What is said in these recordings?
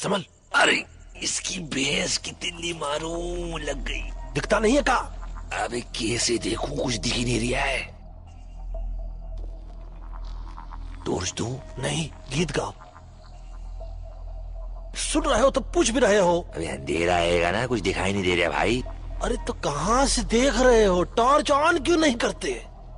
संभल। अरे इसकी भैंस कितनी मारूं, लग गई। दिखता नहीं है का? अबे कैसे देखूं, कुछ दिख ही नहीं रहा है। टॉर्च दूं? नहीं, गीत गाओ। सुन रहे हो तो पूछ भी रहे हो। अबे अंधेरा आएगा ना, कुछ दिखाई नहीं दे रहा भाई। अरे तो कहाँ से देख रहे हो? टॉर्च ऑन क्यों नहीं करते?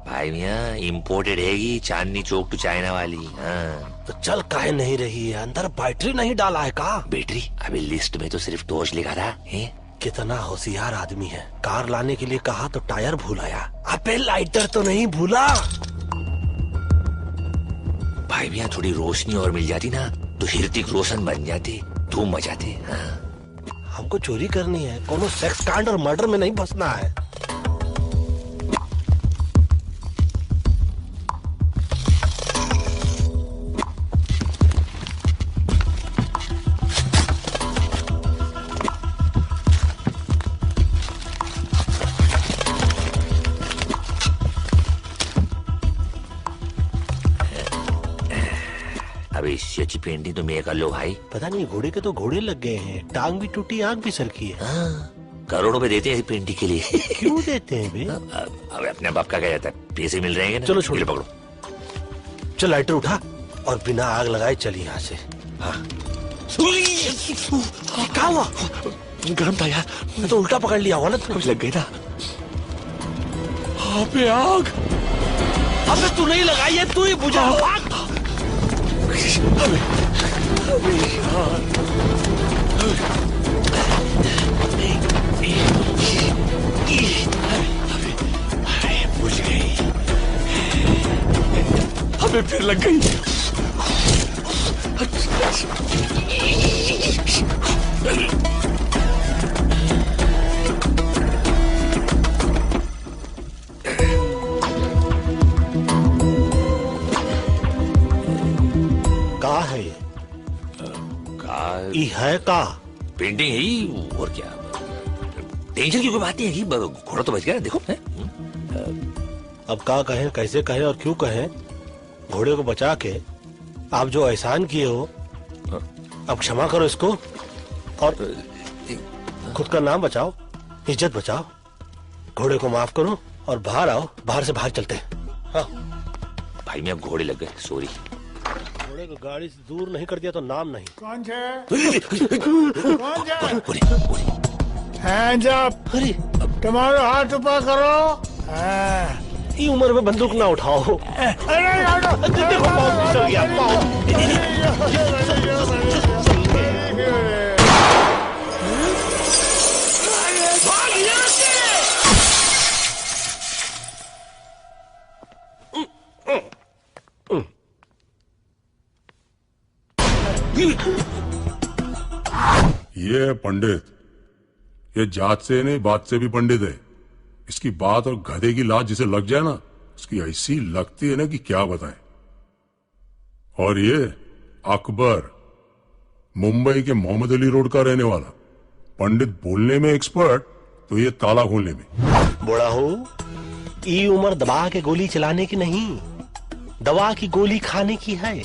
भाई मियाँ इम्पोर्टेड हैगी, चांदनी चौक टू चाइना वाली। हाँ तो चल काहे नहीं रही है? अंदर बैटरी नहीं डाला है का? बैटरी? अबे लिस्ट में तो सिर्फ टॉर्च लिखा था है? कितना होशियार आदमी है। कार लाने के लिए कहा तो टायर भूल आया। अबे लाइटर तो नहीं भूला? भाई मियाँ थोड़ी रोशनी और मिल जाती ना तो ऋतिक रोशन बन जाते, धूम मचाते। हाँ। हमको चोरी करनी है, कोनो सेक्स कांड और मर्डर में नहीं फंसना है। अबे इससे अच्छी पेंटिंग तो मैं कर लो भाई। पता नहीं घोड़े के तो घोड़े लग गए हैं, टांग भी टूटी, आंख भी सरकी है। हाँ, करोड़ों रुपए देते हैं पेंटिंग के लिए। क्यों देते हैं बे? अबे अपने बाप का क्या जाता है, पैसे मिल रहे हैं ना। चलो छोड़, पकड़ो। चल लाइटर उठा और बिना आग लगाए चल यहाँ से। हाँ। क्या हुआ? गरम था यार। मैं तो उल्टा पकड़ लिया हुआ ना। कुछ लग गई ना। अबे आग। अबे तू नहीं लगाई है, तू ही बुझा। अबे यार। अरे बुझ गई। अबे फिर लग गई। का है ये? है का? पेंटिंग है ही, और क्या। टेंशन की कोई बात नहीं है कि घोड़ा तो बच गया, देखो है? अब का कहें, कैसे कहें और क्यों कहें? घोड़े को बचा के आप जो एहसान किए हो, अब क्षमा करो इसको और खुद का नाम बचाओ, इज्जत बचाओ। घोड़े को माफ करो और बाहर आओ, बाहर से बाहर चलते हैं। हाँ भाई मैं अब घोड़े लग गए, सॉरी। घोड़े को गाड़ी से दूर नहीं कर दिया तो नाम नहीं। कौन जब अरे तुम्हारे हाथ ऊपर करो। ये उम्र में बंदूक ना उठाओ। देखो पाँव फिसल गया, ये है पंडित। ये जात से नहीं, बात से भी पंडित है। इसकी बात और गधे की लात जिसे लग जाए ना, उसकी ऐसी लगती है ना कि क्या बताएं। और ये अकबर, मुंबई के मोहम्मद अली रोड का रहने वाला। पंडित बोलने में एक्सपर्ट, तो ये ताला खोलने में। बड़ा हो, ये उम्र दबा के गोली चलाने की नहीं, दवा की गोली खाने की है।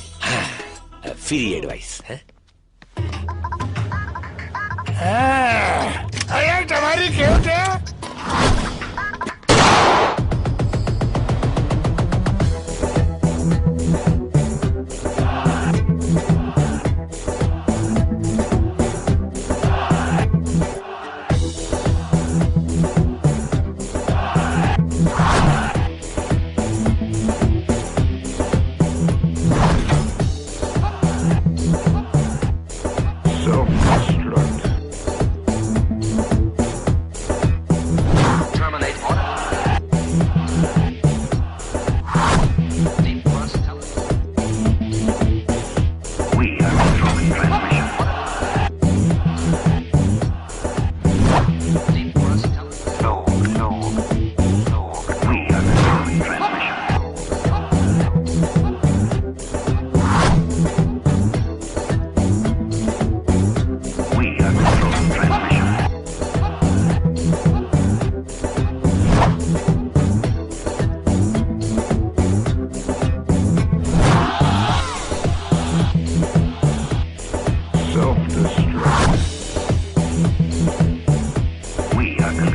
फ्री एडवाइस है। अरे तुम्हारी क्यों थे?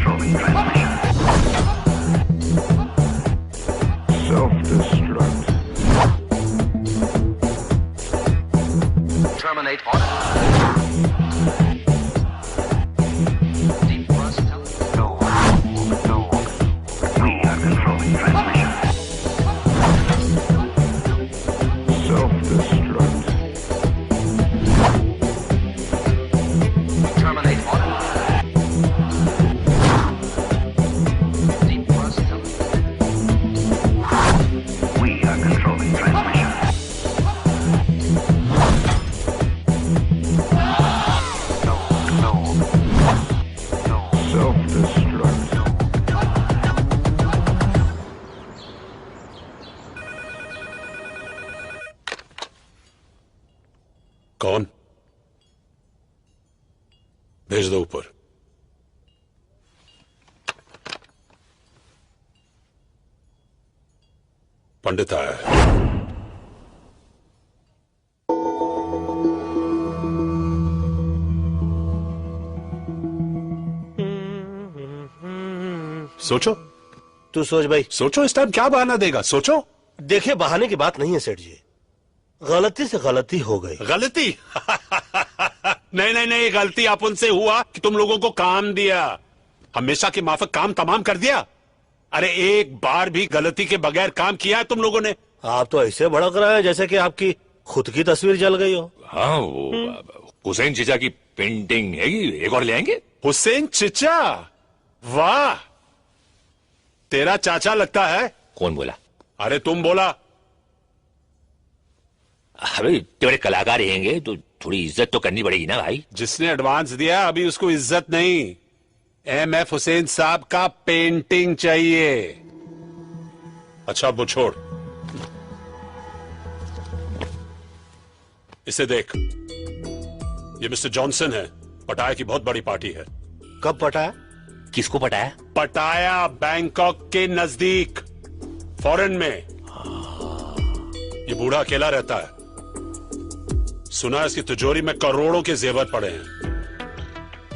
controlling transmission. Self-destruct. Terminate order. Deep thrust. No. We are controlling transmission. Self-destruct. Terminate order. Deep thrust. We are controlling transmission. No. Self-destruct. कौन? भेज दो ऊपर। पंडित आया है। सोचो, तू सोच भाई। सोचो इस टाइम क्या बहाना देगा, सोचो। देखिए, बहाने की बात नहीं है सेठ जी, गलती से गलती हो गई। गलती? नहीं, गलती अपन से हुआ कि तुम लोगों को काम दिया, हमेशा के माफक काम तमाम कर दिया। अरे एक बार भी गलती के बगैर काम किया है तुम लोगों ने? आप तो ऐसे भड़क रहे हैं जैसे कि आपकी खुद की तस्वीर जल गई हो। हाँ, वो हुसैन चीचा की पेंटिंग है, एक और ले आएंगे। हुसैन चिचा? वाह, तेरा चाचा लगता है। कौन बोला? अरे तुम बोला। अरे तेरे कलाकार रहेंगे तो थोड़ी इज्जत तो करनी पड़ेगी ना भाई। जिसने एडवांस दिया अभी उसको इज्जत नहीं, एमएफ हुसैन साहब का पेंटिंग चाहिए। अच्छा वो छोड़, इसे देख, ये मिस्टर जॉनसन है, पटाया की बहुत बड़ी पार्टी है। कब पटाया? किसको पटाया? पटाया बैंकॉक के नजदीक, फॉरेन में। ये बूढ़ा अकेला रहता है, सुना है इसकी तिजोरी में करोड़ों के जेवर पड़े हैं।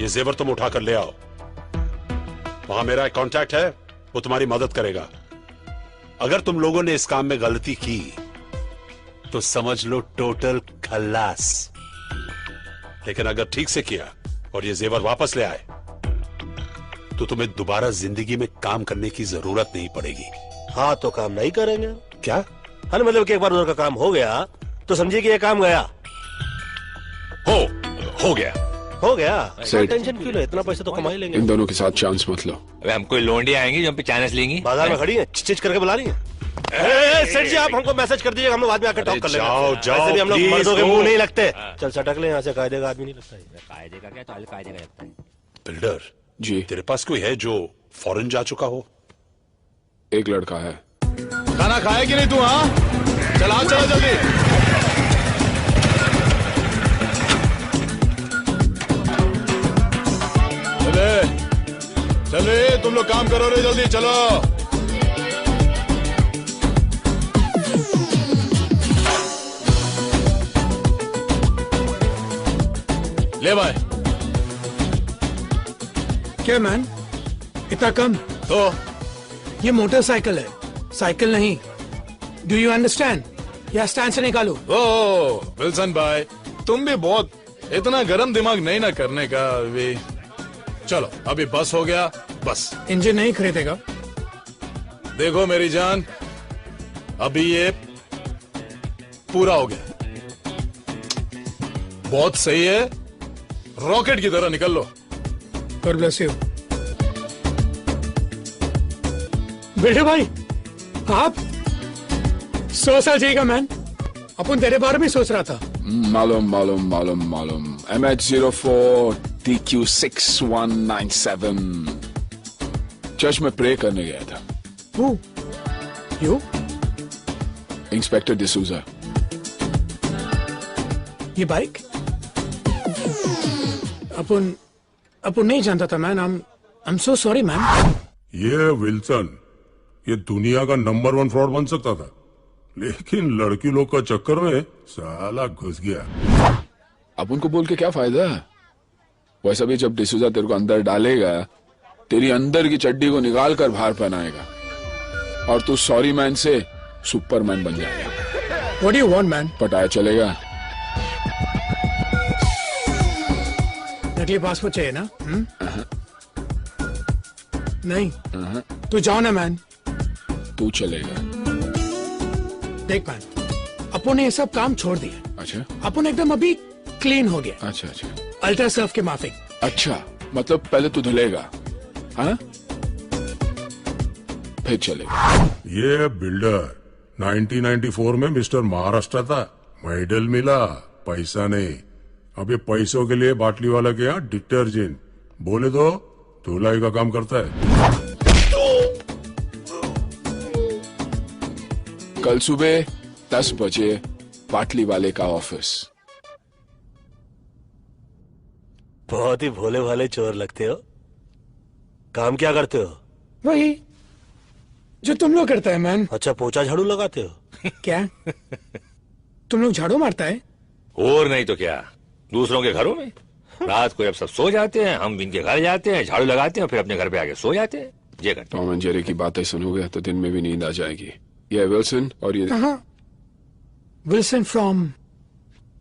ये जेवर तुम उठाकर ले आओ, वहां मेरा एक कांटेक्ट है, वो तुम्हारी मदद करेगा। अगर तुम लोगों ने इस काम में गलती की तो समझ लो टोटल खल्लास, लेकिन अगर ठीक से किया और ये जेवर वापस ले आए तो तुम्हें दोबारा जिंदगी में काम करने की जरूरत नहीं पड़ेगी। हाँ तो काम नहीं करेंगे। क्या? हाँ मतलब कि एक बार उधर का काम हो गया तो समझिए कि ये काम गया। हो गया। हो गया, सेठ। टेंशन क्यों ले, इतना पैसा तो कमा ही लेंगे। इन दोनों के साथ चांस मत लो। अबे हमको लोंडे आएंगे जो हम पे चांस लेंगी। बाजार में खड़ी है, चिच करके बुला रही है। सेठ जी आप हमको मैसेज कर दीजिएगा, हम लोग बाद में आकर टॉक कर लेंगे। जाओ, वैसे भी हम लोग please, मर्दों के go। मुंह नहीं लगते। चल सटक ले यहाँ से, कायदे का आदमी नहीं लगता है। कायदे का क्या, तो कायदे का लगता है। बिल्डर जी, तेरे पास कोई है जो फॉरेन जा चुका हो? एक लड़का है। खाना खाया कि नहीं तू? हाँ चल, आ चलो जल्दी। चले तुम लोग काम करो रे, जल्दी चलो। ले भाई। क्या मैन, इतना कम? तो ये मोटरसाइकिल है, साइकिल नहीं। Do you understand? या स्टैंड से निकालो। ओ विल्सन भाई, तुम भी बहुत इतना गरम दिमाग नहीं ना करने का अभी। चलो अभी बस हो गया, बस। इंजन नहीं खरीदेगा? देखो मेरी जान, अभी ये पूरा हो गया, बहुत सही है, रॉकेट की तरह निकल लो। God bless you। बेटे भाई, आप 100 साल जिएगा मैन। अपन तेरे बारे में सोच रहा था। मालूम। MH04 TQ6197 चर्च में प्रे करने गया था। Who? You? इंस्पेक्टर डिसूजा। ये बाइक अपन नहीं जानता था man. I'm so sorry man. ये विल्सन, ये दुनिया का नंबर 1 फ्रॉड बन सकता था, लेकिन लड़की लोग का चक्कर में साला घुस गया। अब उनको बोल के क्या फायदा? वैसा भी जब डिसूजा तेरे को अंदर डालेगा तेरी अंदर की चड्डी को निकाल कर बाहर पहनाएगा और तू सॉरी मैन से सुपरमैन बन जाएगा। What do you want, man? पटाया चलेगा? नकली पासपोर्ट चाहिए ना? नहीं तू जाओ ना मैन। तू चलेगा? देख मैन, अपन ने ये सब काम छोड़ दिया। अच्छा अपन एकदम अभी क्लीन हो गया। अच्छा अच्छा अल्ट्रा सर्फ के माफिक। अच्छा, मतलब पहले तू धुलेगा, हाँ? फिर चलेगा। ये बिल्डर 1994 में मिस्टर महाराष्ट्र था, मेडल मिला, पैसा नहीं। अब ये पैसों के लिए बाटली वाला के यहाँ डिटर्जेंट बोले तो धुलाई का काम करता है। कल सुबह 10 बजे बाटली वाले का ऑफिस। बहुत ही भोले भाले चोर लगते हो। काम क्या करते हो? वही जो तुम लोग करता है मैन। अच्छा, पोछा झाड़ू लगाते हो? क्या तुम लोग झाड़ू मारता है? और नहीं तो क्या, दूसरों के घरों में रात को जब सब सो जाते हैं हम इनके घर जाते हैं, झाड़ू लगाते हैं, फिर अपने घर पे आके सो जाते हैं। ये करते टॉम एंड जेरी की बातें सुनोगे तो दिन में भी नींद आ जाएगी। ये विल्सन और ये विल्सन फ्रॉम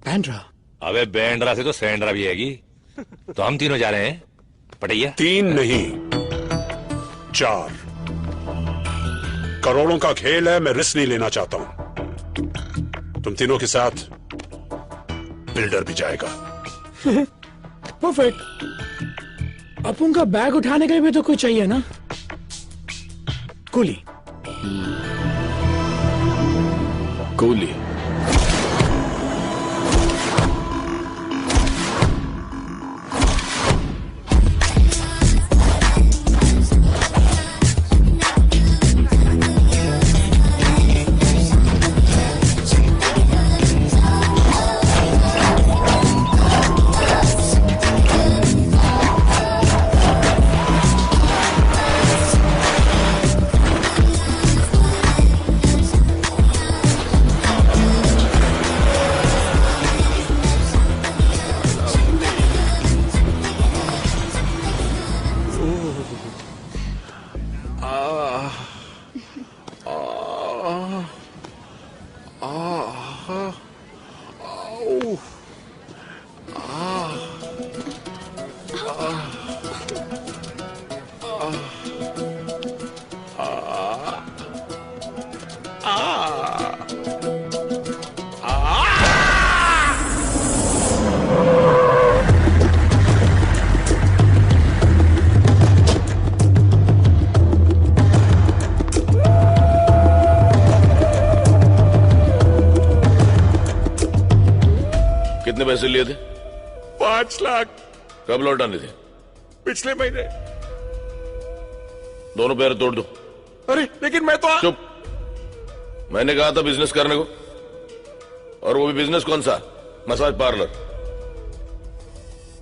बैंड्रा। अबे बैंड्रा से तो सैंड्रा भी आएगी। तो हम तीनों जा रहे हैं पटैया। 3 नहीं 4 करोड़ों का खेल है, मैं रिस्क नहीं लेना चाहता हूं। तुम तीनों के साथ बिल्डर भी जाएगा। परफेक्ट। अपन का बैग उठाने के लिए भी तो कोई चाहिए ना। कूली। कूली। कितने पैसे लिए थे? 5 लाख। कब लौटाने थे? पिछले महीने। दोनों पैर तोड़ दो। अरे लेकिन मैं तो चुप। मैंने कहा था बिजनेस करने को, और वो भी बिजनेस कौन सा? मसाज पार्लर,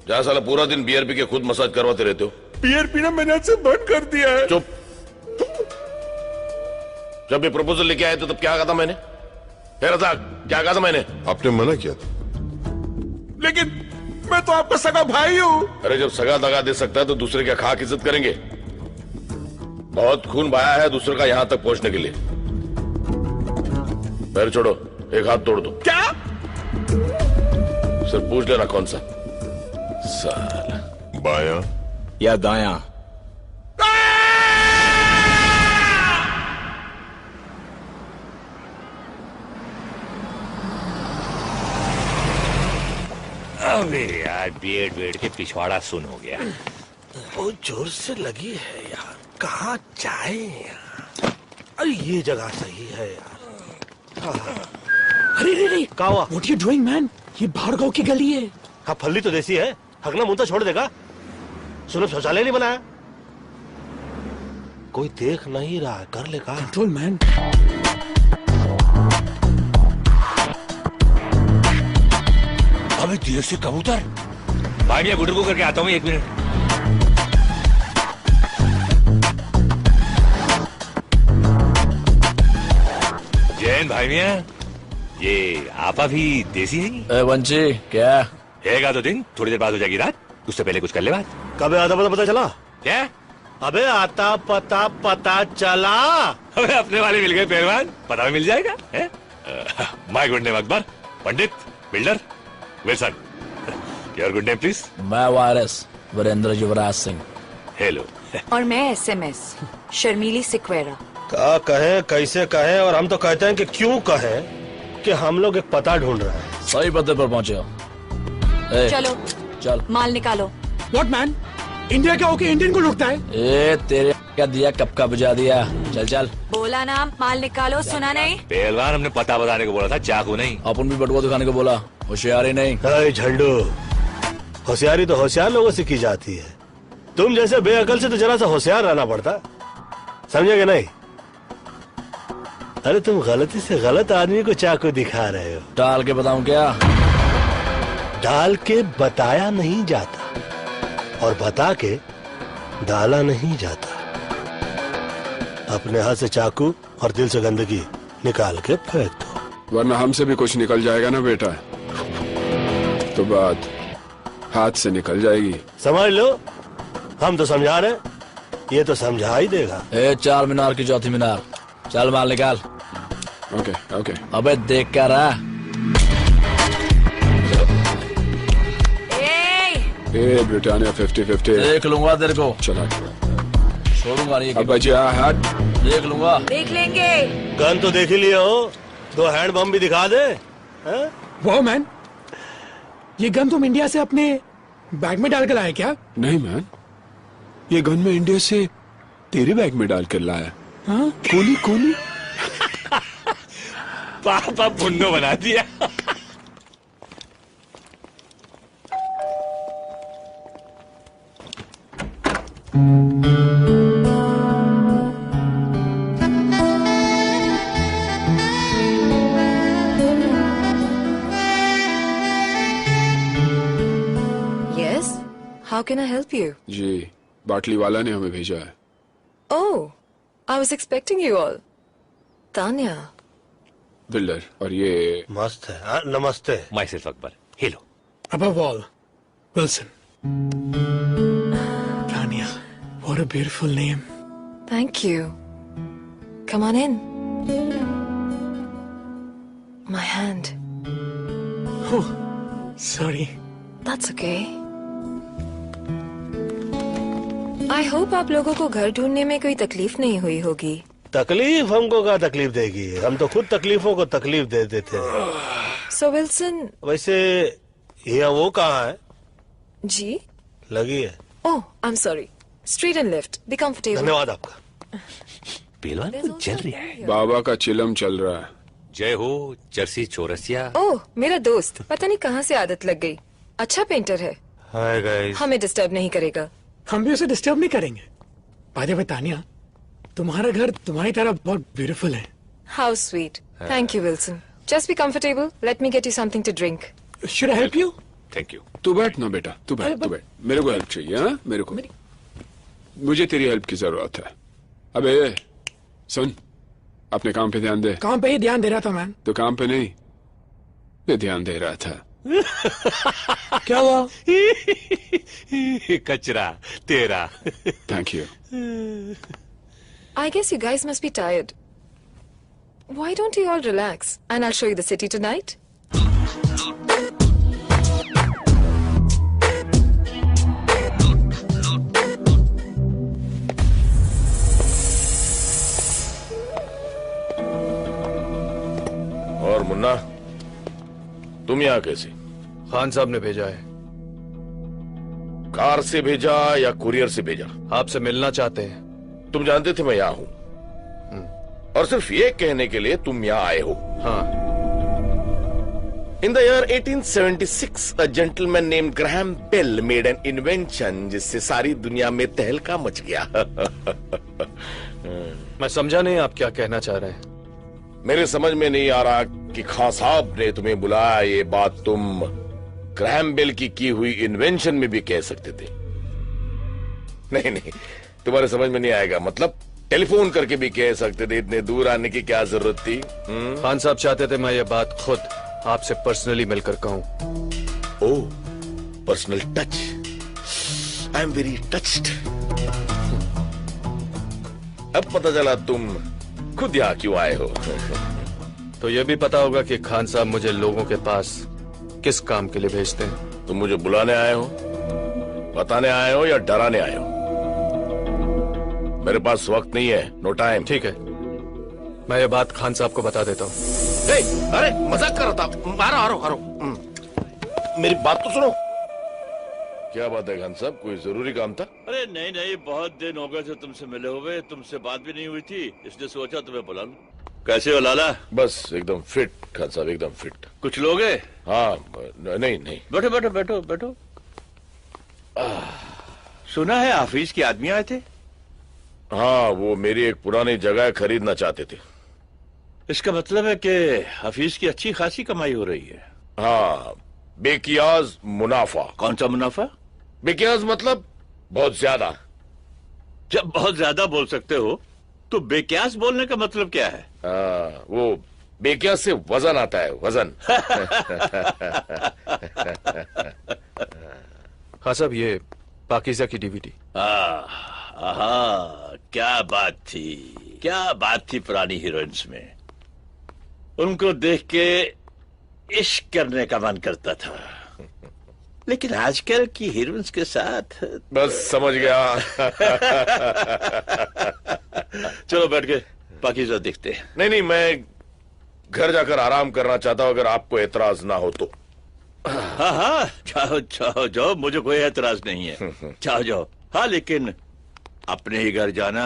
जहां साला पूरा दिन बियर पी के खुद मसाज करवाते रहते हो। बियर पीना मैंने आज से बंद कर दिया है। चुप। जब ये प्रपोजल लेके आए थे तब क्या कहा था मैंने? क्या कहा था मैंने? आपने मना किया था। लेकिन मैं तो आपका सगा भाई हूं। अरे जब सगा दगा दे सकता है तो दूसरे क्या खाक इज्जत करेंगे? बहुत खून बहाया है दूसरे का यहां तक पहुंचने के लिए। पैर छोड़ो, एक हाथ तोड़ दो। क्या? सिर्फ पूछ लेना कौन सा। साला बायां या दायां? अबे यार बेड बेड के पिछवाड़ा सुन हो गया। बहुत जोर से लगी है यार, कहाँ जाए यार? अरे ये जगह सही है यार। अरे रे क्या हुआ? What you doing man? ये भार्गव की गली है। हाँ, फल्ली तो देसी है, हगना मुंता छोड़ देगा। सुलभ शौचालय नहीं बनाया। कोई देख नहीं रहा, कर ले का कंट्रोल मैन। अबे देर से कबूतर। भाई मैं गुटर को करके आता हूँ, 1 मिनट। जैन भाई मियाँ, ये आपा भी देसी है? वंशी क्या रहेगा तो दिन, थोड़ी देर बाद हो जाएगी रात। उससे पहले कुछ कर ले बात। कब आधा पता चला? क्या? अबे आता पता पता चला। अबे अपने वाले मिल गए पहलवान, पता भी मिल जाएगा। My good name Akbar, Pandit, builder, Wilson. Your good name please. मैं वायरस वीरेंद्र युवराज सिंह। हेलो। और मैं एसएमएस शर्मीली सिक्वेरा। क्या कहें, कैसे कहें, और हम तो कहते हैं कि क्यों कहें कि हम लोग एक पता ढूंढ रहे हैं। सही पते पर पहुंचे हो। चलो चल माल निकालो। व्हाट मैन, इंडिया का होके इंडियन को लुटता है? ए तेरे क्या दिया, कब का बुझा दिया। चल चल बोला ना माल निकालो, सुना नहीं? पहलवान हमने पता बताने को बोला था, चाकू नहीं। अपन भी बटुआ दिखाने को बोला, होशियारी नहीं। झंडू, होशियारी तो होशियार लोगों से की जाती है, तुम जैसे बेअकल से तो जरा सा होशियार रहना पड़ता, समझे नहीं? अरे तुम गलती से गलत आदमी को चाकू दिखा रहे हो। डाल के बताऊं क्या? डाल के बताया नहीं जाता और बता के डाला नहीं जाता। अपने हाथ से चाकू और दिल से गंदगी निकाल के फेंक दो, वरना हमसे भी कुछ निकल जाएगा ना बेटा, तो बात हाथ से निकल जाएगी। समझ लो, हम तो समझा रहे, ये तो समझा ही देगा। ए 4 मीनार की चौथी मीनार, चल माल निकाल। Okay okay. अबे देख कर रहा। ए ब्रिटानिया 50-50 देख लूंगा तेरे को। चला छोड़ूंगा नहीं। अब बचा हाथ, देख लूंगा। देख लेंगे। गन तो देख ही लिया हो, 2 हैंड बम भी दिखा दे। वाह मैन, ये गन तुम इंडिया से अपने बैग में डाल कर लाए क्या? नहीं मैन, ये गन में इंडिया से तेरे बैग में डाल कर लाया। हाँ? Coolie coolie. पापा पुन्नो बना दिया। Yes, how can I help you? जी, बाटली वाला ने हमें भेजा है। Oh, I was expecting you all. Tanya. Builder, और ये मस्त है। नमस्ते। My self Akbar. Hello. Above all, Wilson. Tanya, what a beautiful name. Thank you. Come on in. My hand. Oh, sorry. That's okay. I hope आप लोगों को घर ढूंढने में कोई तकलीफ नहीं हुई होगी। तकलीफ हमको क्या तकलीफ देगी, हम तो खुद तकलीफों को तकलीफ दे देते हैं। So Wilson. वैसे ये वो कहाँ है? जी? लगी है। Oh, I'm sorry. Straight and left. Be comfortable. धन्यवाद आपका। पहलवान को जल रहा है। बाबा का चिलम चल रहा है। जय हो जर्सी चौरसिया। ओह, मेरा दोस्त, पता नहीं कहाँ से आदत लग गई। अच्छा पेंटर है। Hi guys. हमें डिस्टर्ब नहीं करेगा। हम भी उसे डिस्टर्ब नहीं करेंगे। बाय द वे तानिया, तुम्हारा घर तुम्हारी तरह बहुत ब्यूटीफुल है। How sweet. Thank you, Wilson. Just be comfortable. Let me get you something to drink. Should I help you? Thank you. तू बैठ ना बेटा, तू बैठ, तू बैठ। मेरे को हेल्प चाहिए। हाँ, मेरे को, मुझे तेरी हेल्प की जरूरत है। अबे सुन, अपने काम पे ध्यान दे। काम पे ही ध्यान दे रहा था मैन। तो काम पे नहीं, मैं ध्यान दे रहा था। क्या हुआ? कचरा तेरा। Thank you. I guess you guys must be tired. Why don't you all relax and I'll show you the city tonight? और मुन्ना, तुम यहाँ कैसे? खान साहब ने भेजा है। कार से भेजा या कुरियर से भेजा? आपसे मिलना चाहते हैं। तुम जानते थे मैं यहाँ हूँ, और सिर्फ ये कहने के लिए तुम यहाँ आए हो। हाँ। In the year 1876, a gentleman named Graham Bell made an invention जिससे सारी दुनिया में तहलका मच गया। मैं समझा नहीं आप क्या कहना चाह रहे हैं। मेरे समझ में नहीं आ रहा कि खान साहब ने तुम्हें बुलाया, ये बात तुम ग्रैहम बेल की हुई इन्वेंशन में भी कह सकते थे। नहीं नहीं, तुम्हारे समझ में नहीं आएगा। मतलब टेलीफोन करके भी कह सकते थे, इतने दूर आने की क्या जरूरत थी? खान साहब चाहते थे मैं ये बात खुद आपसे पर्सनली मिलकर कहूं। Oh, personal touch. I am very touched. अब पता चला तुम खुद यहाँ क्यों आए हो। तो ये भी पता होगा कि खान साहब मुझे लोगों के पास किस काम के लिए भेजते हैं। तुम मुझे बुलाने आए हो, बताने आए हो या डराने आए हो? मेरे पास वक्त नहीं है, नो टाइम। ठीक है, मैं ये बात खान साहब को बता देता हूँ। अरे मजाक कर रहा था। आ रहा मेरी बात तो सुनो। क्या बात है खान साहब, कोई जरूरी काम था? अरे नहीं नहीं, बहुत दिन हो गए थे तुमसे मिले हुए, तुमसे बात भी नहीं हुई थी, इसलिए सोचा तुम्हें बुला लूं। कैसे हो लाला? बस एकदम फिट खान साहब, एकदम फिट। कुछ लोग हैं? हाँ नहीं नहीं। बैठो बैठो बैठो बैठो। सुना है हाफिज के आदमी आए थे? हाँ, वो मेरी एक पुरानी जगह खरीदना चाहते थे। इसका मतलब है कि हाफिज की अच्छी खासी कमाई हो रही है। हाँ, बेकियाज मुनाफा। कौन सा मुनाफा? बेकियाज मतलब बहुत ज्यादा। जब बहुत ज्यादा बोल सकते हो तो बेकियास बोलने का मतलब क्या है? वो बेकियास से वजन आता है, वजन। हाँ साहब, ये पाकीज़ा की डीवीडी। क्या बात थी, क्या बात थी पुरानी हीरोइंस में। उनको देख के इश्क करने का मन करता था, लेकिन आजकल की हीरोइंस के साथ बस समझ गया। चलो बैठ के पाकीज़ा देखते हैं। नहीं, मैं घर जाकर आराम करना चाहता हूं, अगर आपको एतराज ना हो तो। हाँ, जाओ जाओ जाओ, मुझे कोई एतराज नहीं है। जाओ जाओ। हाँ, लेकिन अपने ही घर जाना।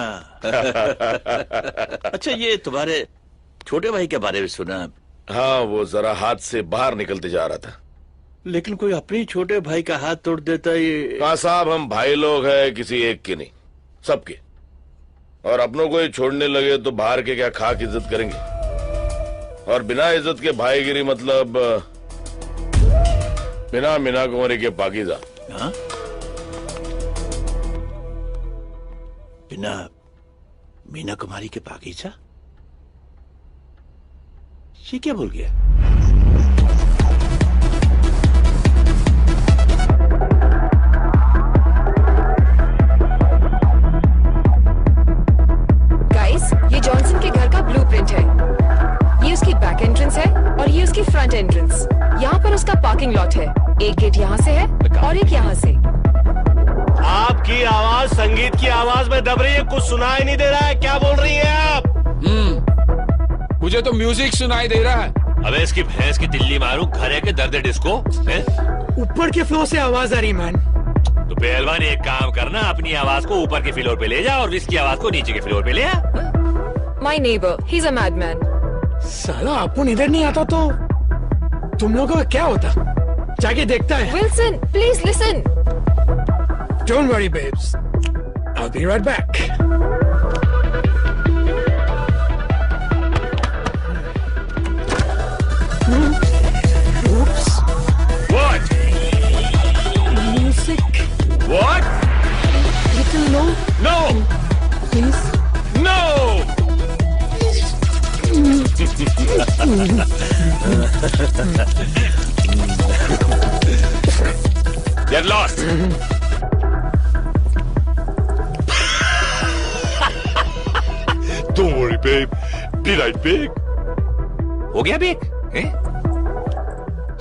अच्छा, ये तुम्हारे छोटे भाई के बारे में सुना? हाँ, वो जरा हाथ से बाहर निकलते जा रहा था। लेकिन कोई अपने छोटे भाई का हाथ तोड़ देता है ये? कहा साहब, हम भाई लोग हैं, किसी एक के नहीं, सबके। और अपनों को ही छोड़ने लगे तो बाहर के क्या खाक इज्जत करेंगे? और बिना इज्जत के भाईगिरी मतलब बिना मीना कुंवरी के पाकीज़ा। हाँ? बिना मीना कुमारी के पाकीज़ा? ये क्या बोल गया? ये जॉनसन के घर का ब्लूप्रिंट है। ये उसकी बैक एंट्रेंस है और ये उसकी फ्रंट एंट्रेंस। यहाँ पर उसका पार्किंग लॉट है। एक गेट यहाँ से है और एक यहाँ से। आपकी आवाज संगीत की आवाज में दब रही है, कुछ सुनाई नहीं दे रहा है। क्या बोल रही है आप? मुझे तो म्यूजिक सुनाई दे रहा है। अबे इसकी भैंस की दिल्ली मारू, घर है के दर्द डिस्को है? ऊपर के फ्लोर से आवाज आ रही मैन। तो पहलवान एक काम करना, अपनी आवाज को ऊपर के फ्लोर पे ले जा और इसकी आवाज को नीचे के फ्लोर पे ले आ। My neighbor, he's a madman. साला अपन इधर नहीं आता तो तुम लोगों का क्या होता? जाके देखता है। Wilson, please listen. Don't worry, babes. I'll be right back. Oops. What? Music. What? Little low. No. Please. No. Get lost. Don't worry, babe. Be right back. हो गया बेक?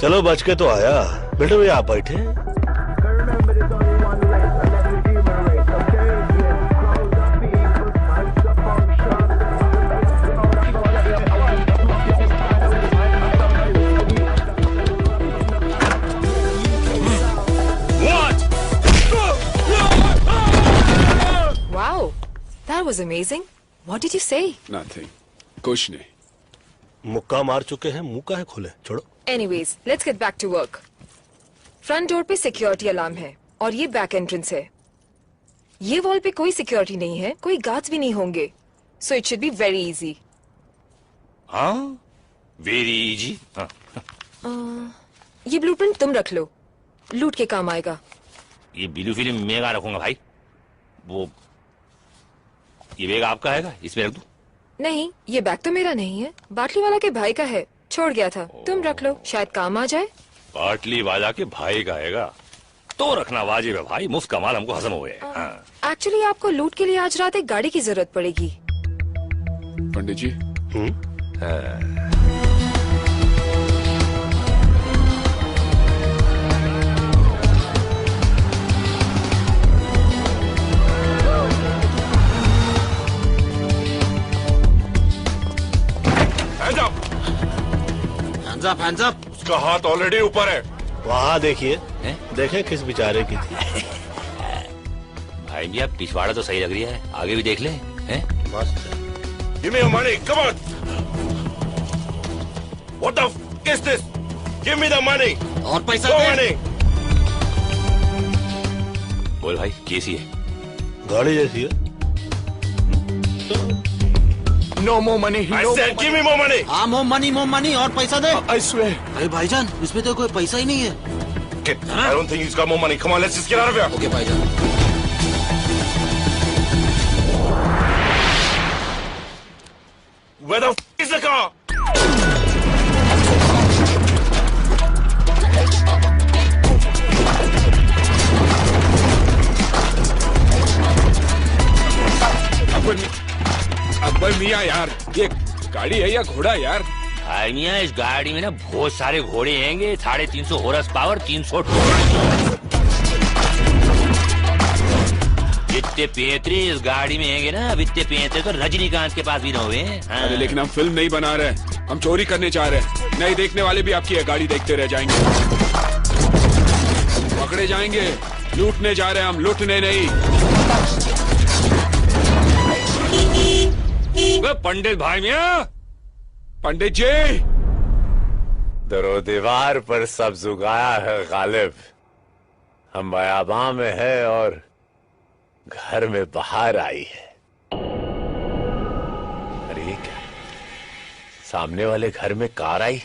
चलो बच के तो आया। बेटे भैया आप बैठे। Wow, that was amazing. What did you say? Nothing. कुछ नहीं। मुक्का मार चुके हैं, मुंह काहे खोले? छोड़ो। Anyways, let's get back to work. Front door पे सिक्योरिटी अलार्म है और ये बैक एंट्रेंस है। ये वॉल पे कोई सिक्योरिटी नहीं है, कोई गार्ड्स भी नहीं होंगे, so it should be very easy. हाँ, वेरी इजी। ये ब्लूप्रिंट तुम रख लो, लूट के काम आएगा। ये ब्लू फिल्म मैं रखूंगा भाई। वो ये बैग आपका है, इसमें रख दूं? नहीं, ये बैग तो मेरा नहीं है, बाटली वाला के भाई का है, छोड़ गया था। तुम रख लो, शायद काम आ जाए। बाटली वाला के भाई का हैगा तो रखना वाजिब है भाई, मुफ्त का माल हमको हजम हो गया। हाँ। एक्चुअली आपको लूट के लिए आज रात एक गाड़ी की जरूरत पड़ेगी। पंडित जी। hands up। उसका हाथ ऑलरेडी ऊपर है। वहाँ देखिए, देखें किस बेचारे की थी। भाई जी आप पिछवाड़ा तो सही लग रही है, आगे भी देख ले। मस्त है। Give me your money, come on. What the f is this? Give me the money. और पैसा Go दे। money. बोल भाई कैसी है? गाड़ी जैसी है। No more money. I said give me more money. हाँ more money और पैसा दे। I swear. अरे भाईजान इसमें तो कोई पैसा ही नहीं है। Kid, I don't think he's got more money. Come on, let's just get out of here. Okay भाईजान। Where the f is the car? Akbar मियाँ यार, ये गाड़ी है या घोड़ा यार? भाई मियाँ इस गाड़ी में ना बहुत सारे घोड़े हैंगे, 350 हॉर्स पावर, 300 जितने पेंतरे इस गाड़ी में हैंगे ना, इतने पेंतरे तो रजनीकांत के पास भी न हुए। हाँ। अरे लेकिन हम फिल्म नहीं बना रहे, हम चोरी करने चाह रहे हैं। नहीं देखने वाले भी आपकी ये गाड़ी देखते रह जाएंगे। पकड़े जाएंगे, लूटने जा रहे हैं हम, लूटने नहीं। पंडित भाई मियाँ, पंडित जी। दरो दीवार पर सब जुगाया है गालिब, हम बयाबां में है और घर में बाहर आई है। अरे ये क्या, सामने वाले घर में कार आई।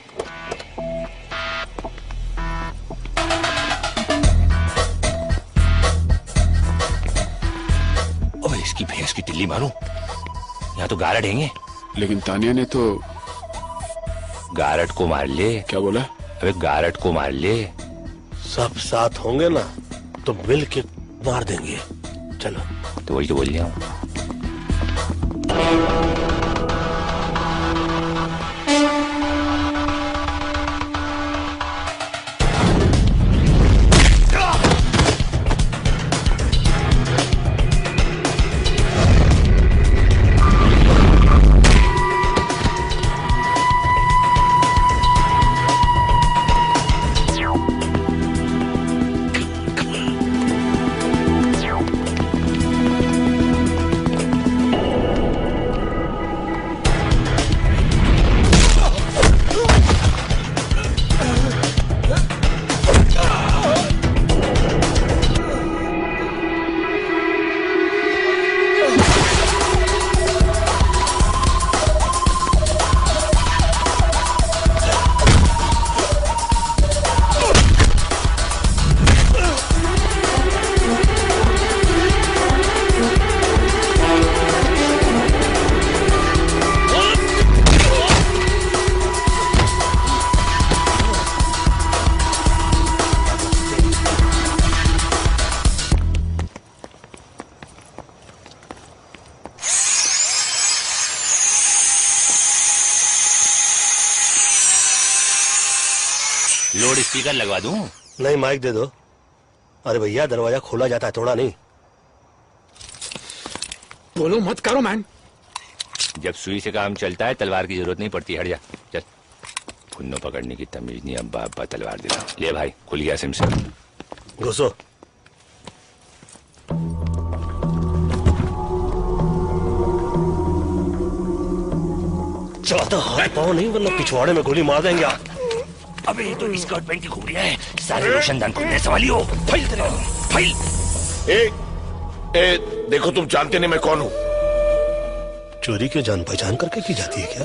ओए इसकी भैंस की टिल्ली मारूं, यहाँ तो गारड हैंगे। लेकिन तानिया ने तो गारड को मार ले। क्या बोला? अबे गारड को मार ले। सब साथ होंगे ना तो मिल के मार देंगे। चलो। तो वही तो बोल रहा हूँ। लोड स्पीकर लगवा दूं? नहीं माइक दे दो। अरे भैया दरवाजा खोला जाता है, तोड़ा नहीं। बोलो मत करो मैन। जब सुई से काम चलता है तलवार की जरूरत नहीं पड़ती। हट जा चल। फुन्नो पकड़ने की तमीज नहीं, अब्बा अब्बा तलवार देना। ले भाई खुल गया सिम से। घुसो। चाहता हाथ पाओ नहीं वरना पिछवाड़े में गोली मार देंगे आप। अबे ये तो स्कर्ट पहन की घूम रहा है, सारे रोशनदान को मैं संभालियो। फाइल तेरे फाइल। ए, देखो तुम जानते नहीं मैं कौन हूँ। चोरी की जान पहचान करके की जाती है क्या?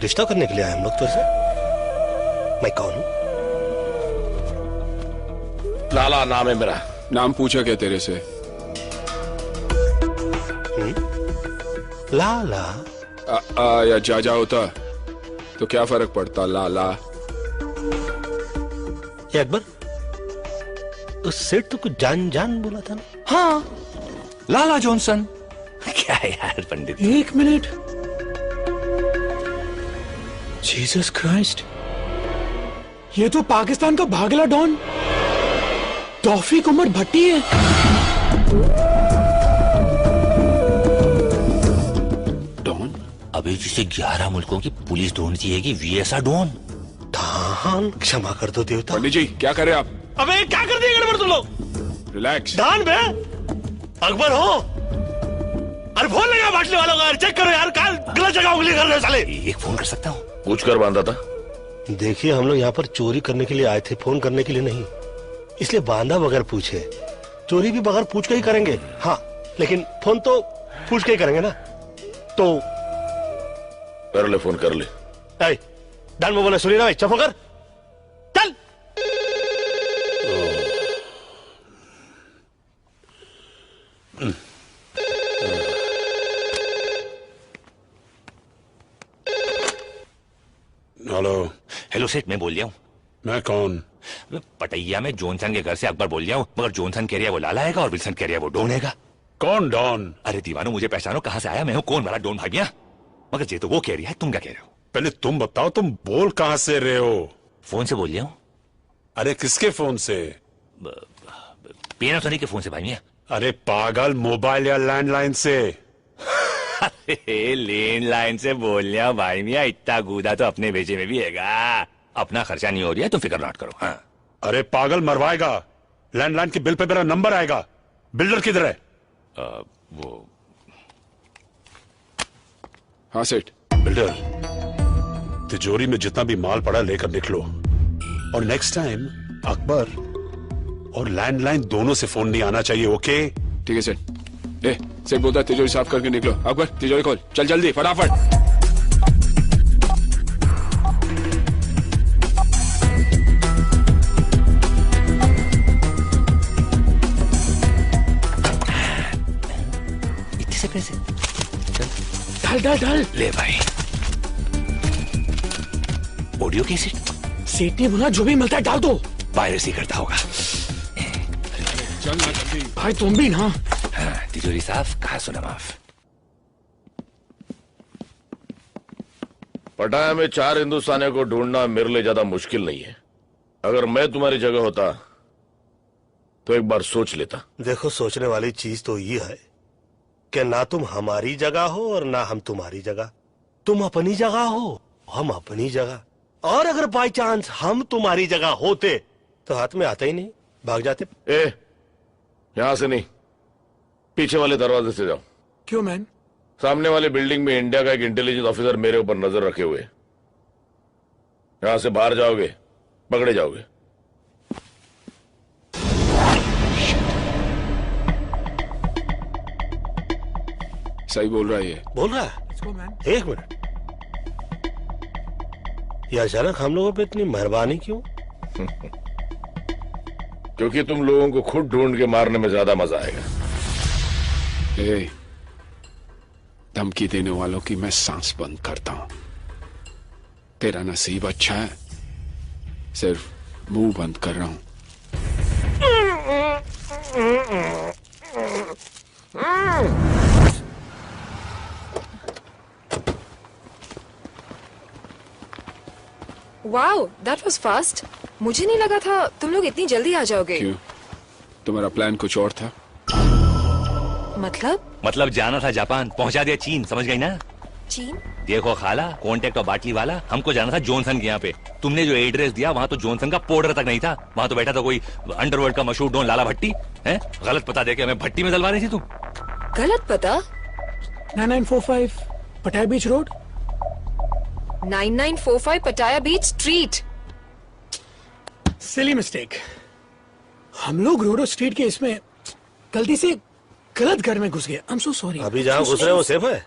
रिश्ता करने के लिए आए हम लोग तो ऐसे। मैं कौन हूँ? लाला नाम है मेरा। नाम पूछा क्या तेरे से? लाला या जाजा होता तो क्या फर्क पड़ता? लाला। ये अकबर उस सेठ तो कुछ जान जान बोला था ना? हाँ, लाला जॉनसन। क्या यार पंडित। एक मिनट, जीसस क्राइस्ट, ये तो पाकिस्तान का भागला डॉन तौफीक उमर भट्टी है। डॉन? अबे जिसे 11 मुल्कों की पुलिस ढूंढती है कि वीएसआ डॉन। धान, क्षमा कर दो देवता। पंडित जी क्या करे आप? अबे क्या कर दिए गड़बड़ तुम लोग? रिलैक्स। धान बे अकबर हो? अरे फोन लगा बाटली वालों का, चेक करो यार, काल गलत जगह उंगली कर रहे हो साले। एक फोन कर सकता हूँ? पूछ कर बांधा था। देखिए हम लोग यहाँ पर चोरी करने के लिए आए थे, फोन करने के लिए नहीं, इसलिए बांधा बगैर पूछे। चोरी भी बगैर पूछ के ही करेंगे, हाँ, लेकिन फोन तो पूछ के ही करेंगे ना। तो कर ले, फोन कर ले। डान में बोला, सुनी ना भाई, चुप होकर चल। हेलो। हेलो सेठ, मैं बोल रहा हूँ। मैं कौन? पटैया में जॉनसन के घर से अकबर बोल रहा हूँ, मगर जॉनसन कह रहा है वो लाला है और विल्सन कह रहा है वो डॉन है। कौन डॉन? अरे दीवानो, मुझे पहचानो, कहाँ से आया मैं हूँ, कौन वाला डॉन भागिया? मगर ये तो वो कह रही है, तुम क्या कह रहे हो? पहले तुम बताओ, तुम बोल कहाँ से रहे हो? फोन से बोल रहा हूँ। अरे किसके फोन से? पैनासोनिक के फोन से भाई। अरे पागल, मोबाइल या लैंडलाइन से? लैंडलाइन से बोल रहा हूँ भाई मियाँ, इतना गूदा तो अपने भेजे में भी हैगा। अपना खर्चा नहीं हो रहा है, तुम फिक्र नॉट करो। हाँ। अरे पागल, मरवाएगा। लैंडलाइन के बिल पे मेरा नंबर आएगा। बिल्डर किधर है? वो हाँ सेठ। बिल्डर, तिजोरी में जितना भी माल पड़ा लेकर निकलो, और नेक्स्ट टाइम अकबर और लैंडलाइन दोनों से फोन नहीं आना चाहिए, ओके? ठीक है सेठ। सेठ बोलता तिजोरी साफ करके निकलो। अकबर तिजोरी खोल, चल जल्दी फटाफट। इतने से पैसे डाल डाल डाल। ले भाई, ऑडियो कैसेट। सेठ ने बोला जो भी मिलता है डाल दो। पायरेसी करता होगा। चल ना जल्दी भाई, तुम भी ना। हाँ, तिजोरी साफ, कहा सुना माफ। पटाया में 4 हिंदुस्तानियों को ढूंढना मेरे लिए ज्यादा मुश्किल नहीं है। अगर मैं तुम्हारी जगह होता तो एक बार सोच लेता। देखो, सोचने वाली चीज तो ये है कि ना तुम हमारी जगह हो और ना हम तुम्हारी जगह। तुम अपनी जगह हो, हम अपनी जगह। और अगर बाई चांस हम तुम्हारी जगह होते तो हाथ में आता ही नहीं, भाग जाते। यहां से नहीं, पीछे वाले दरवाजे से जाओ। क्यों मैन? सामने वाली बिल्डिंग में इंडिया का एक इंटेलिजेंस ऑफिसर मेरे ऊपर नजर रखे हुए। यहां से बाहर जाओगे पकड़े जाओगे। सही बोल रहा है ये। बोल रहा है? एक मिनट, ये अचानक हम लोगों पे इतनी मेहरबानी क्यों? क्योंकि तुम लोगों को खुद ढूंढ के मारने में ज्यादा मजा आएगा। धमकी देने वालों की मैं सांस बंद करता हूं। तेरा नसीब अच्छा है, सिर्फ मुंह बंद कर रहा हूं। Wow, that was fast. मुझे नहीं लगा था तुम लोग इतनी जल्दी आ जाओगे। क्यों? तुम्हारा प्लान कुछ और था? मतलब जाना था जापान, पहुंचा दिया चीन, समझ गई ना? चीन? देखो खाला, कांटेक्ट और बाटली वाला, हमको जाना था जॉनसन के यहाँ पे। तुमने जो एड्रेस दिया वहाँ तो जॉनसन का पाउडर तक नहीं था। वहाँ तो बैठा था कोई अंडरवर्ल्ड का मशहूर डॉन लाला भट्टी। है गलत पता देके हमें भट्टी में डलवा रही थी तुम। गलत पता? 9945 पटाया बीच रोड। 9945 पटाया बीच स्ट्रीट। Silly mistake. हम लोग रोड स्ट्रीट के इसमें गलती से गलत घर में घुस गए। I'm so sorry। अभी जहाँ घुस रहे वो सेफ है?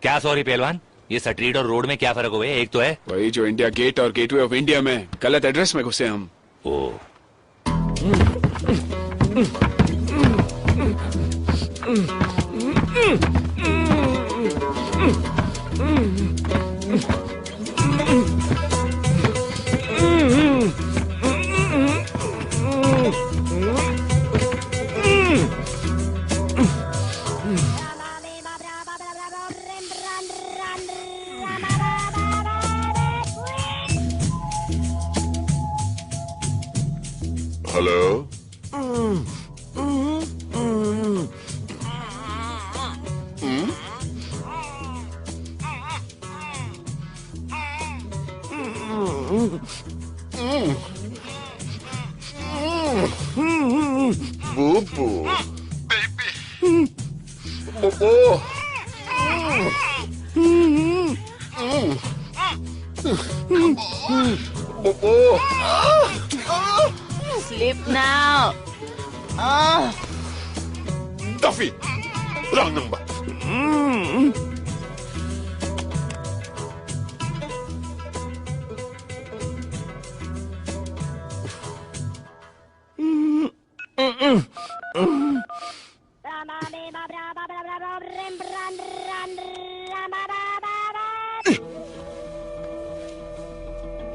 क्या सॉरी पहलवान, ये स्ट्रीट और रोड में क्या फर्क हुआ है? एक तो है वही जो इंडिया गेट और गेटवे ऑफ इंडिया में गलत एड्रेस में घुसे हम। ओ बूबू बूबू बूबू Sleep now. Duffy, wrong number.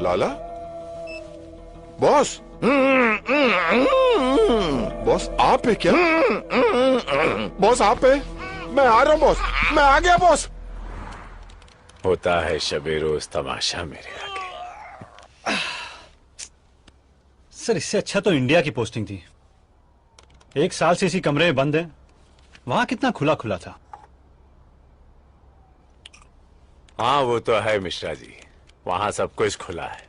लाला बॉस बॉस आप है क्या बॉस आप है मैं आ रहा हूं बॉस मैं आ गया बॉस होता है शबे रोज तमाशा मेरे आगे। सर इससे अच्छा तो इंडिया की पोस्टिंग थी। 1 साल से इसी कमरे में बंद है। वहां कितना खुला खुला था। हाँ वो तो है मिश्रा जी, वहां सब कुछ खुला है।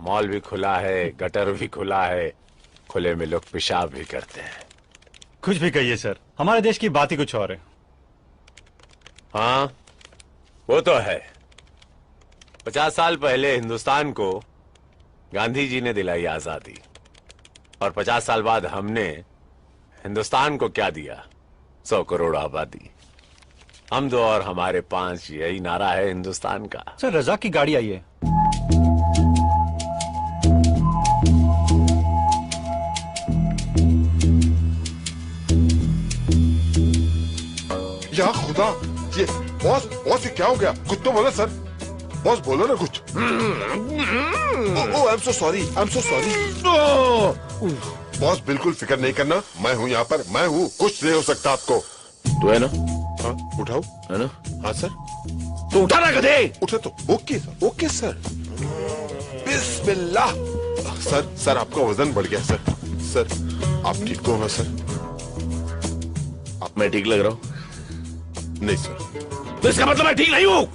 मॉल भी खुला है, गटर भी खुला है, खुले में लोग पेशाब भी करते हैं। कुछ भी कहिए सर, हमारे देश की बात ही कुछ और है। हाँ वो तो है। 50 साल पहले हिंदुस्तान को गांधी जी ने दिलाई आजादी, और 50 साल बाद हमने हिंदुस्तान को क्या दिया? 100 करोड़ आबादी। हम 2 और हमारे 5, यही नारा है हिंदुस्तान का। सर रजा की गाड़ी आई है। या खुदा, ये बॉस बॉस ये क्या हो गया? कुछ तो बोलो सर। बॉस बोलो ना कुछ। आई am so sorry, I am so sorry. Boss बिल्कुल फिक्र नहीं करना, मैं हूँ यहाँ पर, मैं हूँ, कुछ नहीं हो सकता आपको। तू है ना? हाँ उठाओ। है ना? हाँ सर। तो उठा ना गधे। उठे तो ओके सर, ओके सर। बिस्मिल्लाह। सर आपका वजन बढ़ गया सर। सर आप ठीक तो हो ना सर? मैं ठीक लग रहा हूँ? नहीं सर। तो इसका मतलब मैं ठीक नहीं हूँ?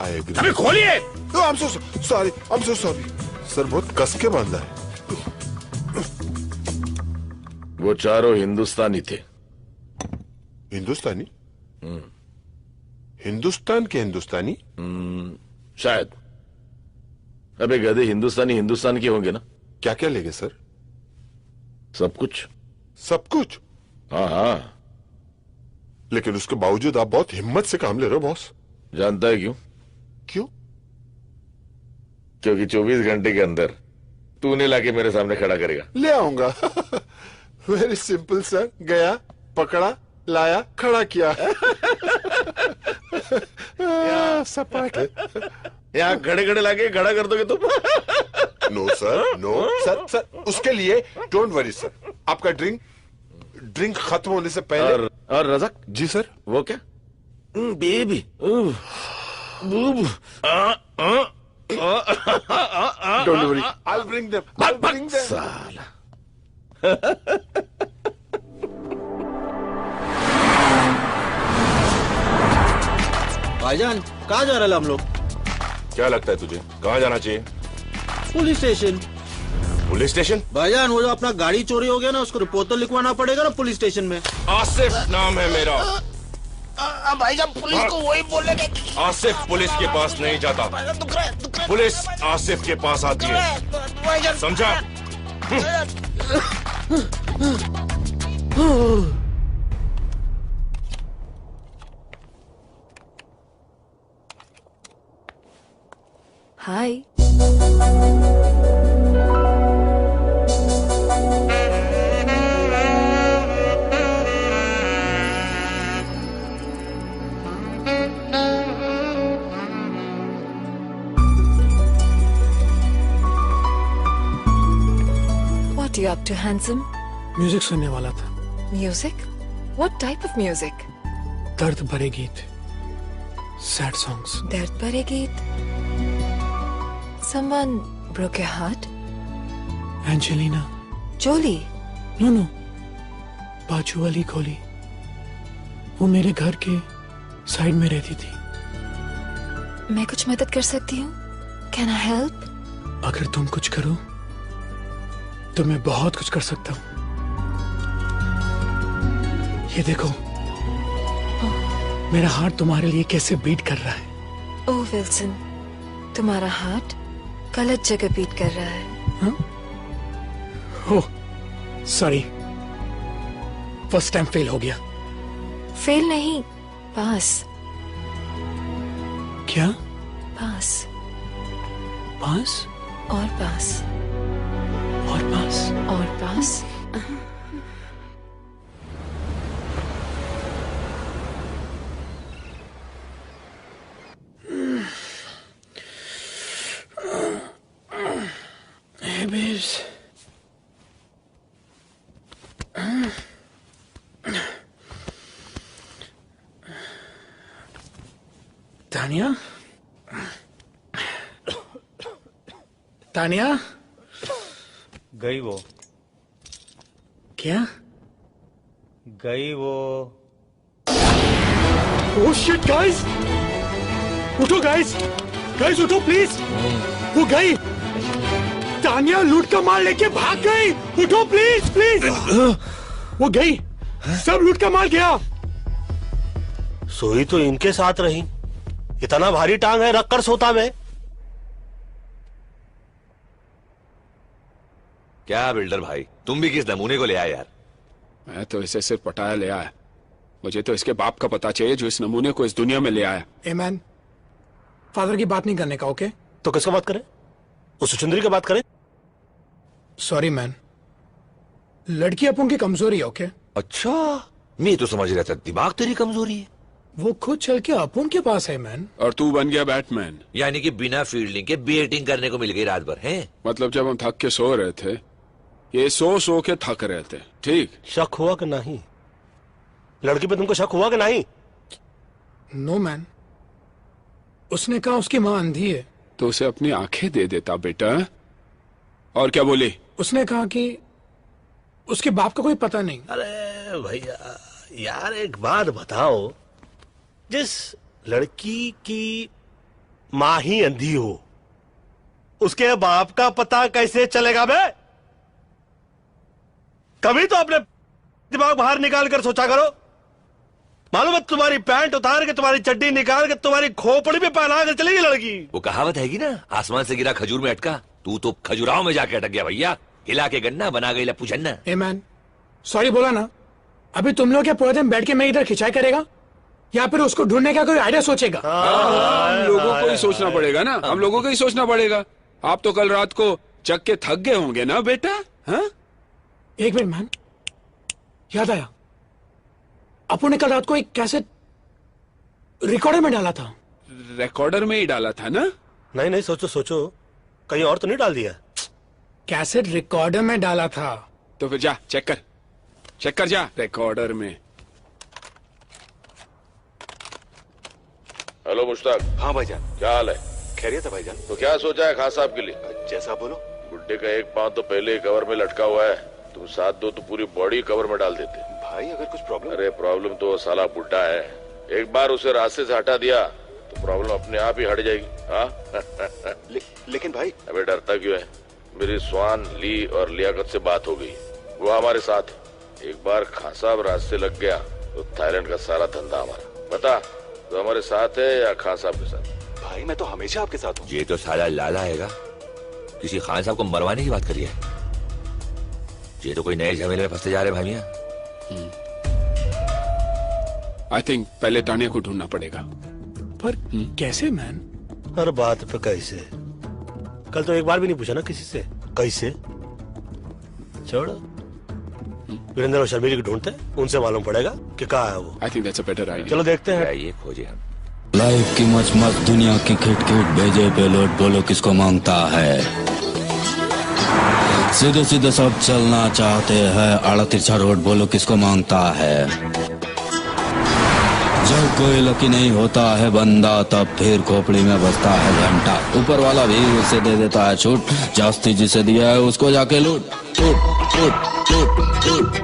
I agree. अबे खोलिए। I am so sorry, I am so sorry. Sir बहुत कस के बांधा है। वो चारों हिंदुस्तानी थे। हिंदुस्तानी? हिंदुस्तान के हिंदुस्तानी? शायद। अबे गधे, हिंदुस्तानी हिंदुस्तान के होंगे ना? क्या क्या लेंगे सर? सब कुछ। सब कुछ? हाँ हाँ। लेकिन उसके बावजूद आप बहुत हिम्मत से काम ले रहे हो बॉस। जानता है क्यों? क्यों? क्योंकि 24 घंटे के अंदर तूने लाके मेरे सामने खड़ा करेगा। ले आऊंगा। Very simple sir. गया, पकड़ा, लाया, खड़ा किया। सपाट। यहाँ खड़े खड़े लाके खड़ा कर दोगे तुम? No sir, no sir. Sir उसके लिए डोंट वरी सर। आपका ड्रिंक खत्म होने से पहले। और रज़ाक जी सर। वो क्या? Baby. Don't worry, I will bring them, I will bring them. साला। भाईजान कहाँ जा रहे हैं हम लोग? क्या लगता है तुझे कहाँ जाना चाहिए? Police station. Police station? भाईजान वो जो अपना गाड़ी चोरी हो गया ना, उसको रिपोर्ट तो लिखवाना पड़ेगा ना पुलिस स्टेशन में। आसिफ नाम है मेरा। भाईजान पुलिस को वही बोलेंगे। आसिफ पुलिस के पास नहीं जाता, पुलिस आसिफ के पास आती है, समझा? हाय। What are you up to, handsome? Music सुनने वाला था। Music? What type of music? दर्द भरे गीत, सैड सॉन्ग्स। दर्द भरे गीत? Someone broke your heart? Angelina Jolie? No, बाजू वाली गोली। वो मेरे घर के साइड में रहती थी। मैं कुछ मदद कर सकती हूँ? Can I help? अगर तुम कुछ करो तो मैं बहुत कुछ कर सकता हूँ। ये देखो, मेरा हार्ट तुम्हारे लिए कैसे बीट कर रहा है। ओह विल्सन, तुम्हारा हार्ट गलत जगह बीट कर रहा है। Oh sorry, first time fail हो गया। फेल नहीं, पास। क्या? पास पास और पास और पास और पास। Hey babes. तानिया, तानिया, गई वो। क्या? गई वो। ओह शिट गाइस, उठो गाइस, गाइस उठो प्लीज। वो गई, तानिया लूट का माल लेके भाग गई। उठो प्लीज प्लीज। वो गई, सब लूट का माल गया। सोई तो इनके साथ रही, इतना भारी टांग है, रख कर सोता मैं। क्या बिल्डर भाई, तुम भी किस नमूने को ले आए यार? मैं तो इसे सिर्फ पटाया ले आया। मुझे तो इसके बाप का पता चाहिए जो इस नमूने को इस दुनिया में ले आया। ए मैन, फादर की बात नहीं करने का, ओके? तो किसका बात करें? उस सुचंद्री की बात करें? सॉरी मैन, लड़की अपन की कमजोरी है, ओके? अच्छा, मैं तो समझ रहा था दिमाग तेरी कमजोरी है। वो खुद चल के अपन के पास है मैन। और तू बन गया बैटमैन। यानी कि बिना फील्डिंग के बैटिंग करने को मिल गई रात भर, हैं? मतलब जब हम थक के सो रहे थे, ये सो के थक रहे थे, ठीक? शक हुआ कि नहीं? लड़की पे तुमको शक हुआ कि नहीं? नो मैन, उसने कहा उसकी माँ अंधी है। तो उसे अपनी आंखें दे देता बेटा। और क्या बोली? उसने कहा कि उसके बाप का कोई पता नहीं। अरे भैया यार, एक बात बताओ, जिस लड़की की माँ ही अंधी हो, उसके बाप का पता कैसे चलेगा बे? कभी तो अपने दिमाग बाहर निकाल कर सोचा करो। मालूम है, तुम्हारी पैंट उतार के, तुम्हारी चड्डी निकाल के, तुम्हारी खोपड़ी पे पहना कर चलेगी लड़की। वो कहावत हैगी ना, आसमान से गिरा खजूर में अटका। तू तो खजुराहो में जाके अटक गया भैया। हिला के गन्ना बना गई लप्पू छन्ना। ए मैन, सॉरी बोला ना। अभी तुम लोग क्या पूरे दिन बैठ के मैं इधर खिंचाई करेगा, या फिर उसको ढूंढने का कोई आइडिया सोचेगा? हम लोगों को ही सोचना पड़ेगा ना, हम लोगों को ही सोचना पड़ेगा। आप तो कल रात को चक के थक गए होंगे ना बेटा? हाँ? एक मिनट मैन, याद आया, अपू ने कल रात को एक कैसेट रिकॉर्डर में डाला था। रिकॉर्डर में ही डाला था ना? नहीं नहीं, सोचो सोचो, कहीं और तो नहीं डाल दिया? कैसेट रिकॉर्डर में डाला था। तो फिर जा चेक कर जा रिकॉर्डर में। हेलो मुश्ताक। हाँ भाईजान। क्या हाल है? खैरियत है भाईजान। तो क्या सोचा है खान साहब के लिए? जैसा बोलो। बुड्ढे का एक पांव तो पहले ही कवर में लटका हुआ है, तुम साथ दो तो पूरी बॉडी कवर में डाल देते। भाई अगर कुछ प्रॉब्लम? अरे प्रॉब्लम तो साला बुड्ढा है, एक बार उसे रास्ते से हटा दिया तो प्रॉब्लम अपने आप ही हट जाएगी। हाँ? लेकिन भाई। अबे डरता क्यों है? मेरी स्वान, ली और लियाकत से बात हो गई, वो हमारे साथ है। एक बार खान साहब रास्ते लग गया तो थाईलैंड का सारा धंधा हमारा। बता, तो हमारे साथ है या खान साहब के साथ? भाई मैं तो हमेशा आपके साथ हूँ। ये तो साला लाला हैगा, किसी खान साहब को मरवाने की बात करी है। ये तो कोई नए झमेले में फंसते जा रहे भाई मियां। आई थिंक पहले तानिया को ढूंढना पड़ेगा। पर कैसे मैन? हर बात पे कैसे? कल तो एक बार भी नहीं पूछा ना किसी से कैसे। छोड़ो, वीरेंद्र और शर्मिली को ढूंढते, उनसे मालूम पड़ेगा कि कहाँ है वो। I think that's a better idea. चलो देखते हैं। ये खोजे हम। लाइफ की मच मच दुनिया की खिट खिट भेजे पेलोट बोलो किसको मांगता है। सीधे सीधे सब चलना चाहते हैं, आड़ा तिरछा रोड बोलो किसको मांगता है। जब कोई लकी नहीं होता है बंदा, तब फिर खोपड़ी में बजता है घंटा। ऊपर वाला भी उसे दे देता है छूट, जास्ती जिसे दिया है उसको जाके लूट लूट लूट लूट लूट।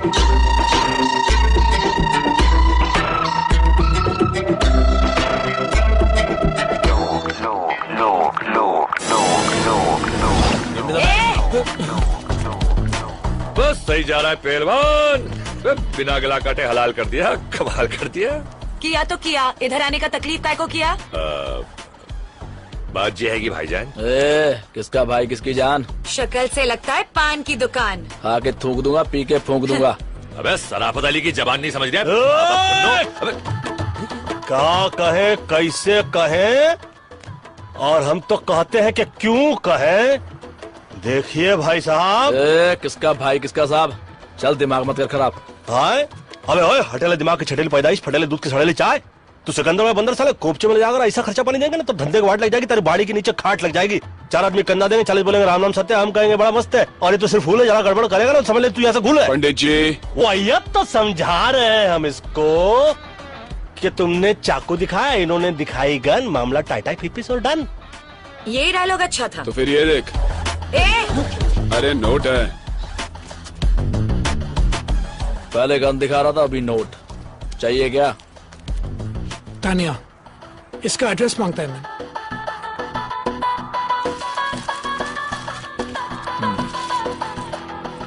लोग ही जा रहा है पहलवान। बिना गला काटे हलाल कर दिया, कमाल कर दिया। किया तो किया, इधर आने का तकलीफ काय को किया? बात ये है कि भाईजान। किसका भाई किसकी जान? शक्ल से लगता है पान की दुकान। खा के थूक दूंगा, पी के फूंक दूंगा। अबे सराफत अली की जबान नहीं समझ रहा? क्या कहे, कैसे कहे, और हम तो कहते हैं कि क्यों कहे। देखिए भाई साहब। किसका भाई किसका साहब? चल दिमाग मत कर खराब। हाय अबे ओए, हटेले दिमाग की छटेली पैदाइश, फटेले दूध की सड़ेली चाय। तू सिकंदर में बंदर साले कोपचे में ले जाकर ऐसा खर्चा पानी देंगे ना तो धंधे की वाट लग जाएगी, तेरी बाड़ी के नीचे खाट लग जाएगी। 4 आदमी कंधा देंगे, 40 बोलेंगे राम नाम सत्य, हम कहेंगे बड़ा मस्त है, और ये तो सिर्फ फूल है, जरा गड़बड़ करेगा ना समझ ले तू यहाँ से घूल है। पंडित जी वही तो समझा रहे हैं हम इसको कि तुमने चाकू दिखाया, इन्होंने दिखाई गन, मामला टाइटाई फिपिस और डन। ये डायलॉग अच्छा था। तो फिर ये देख। अरे नोट है। पहले गन दिखा रहा था, अभी नोट चाहिए क्या? तानिया, इसका एड्रेस मांगता है मैं।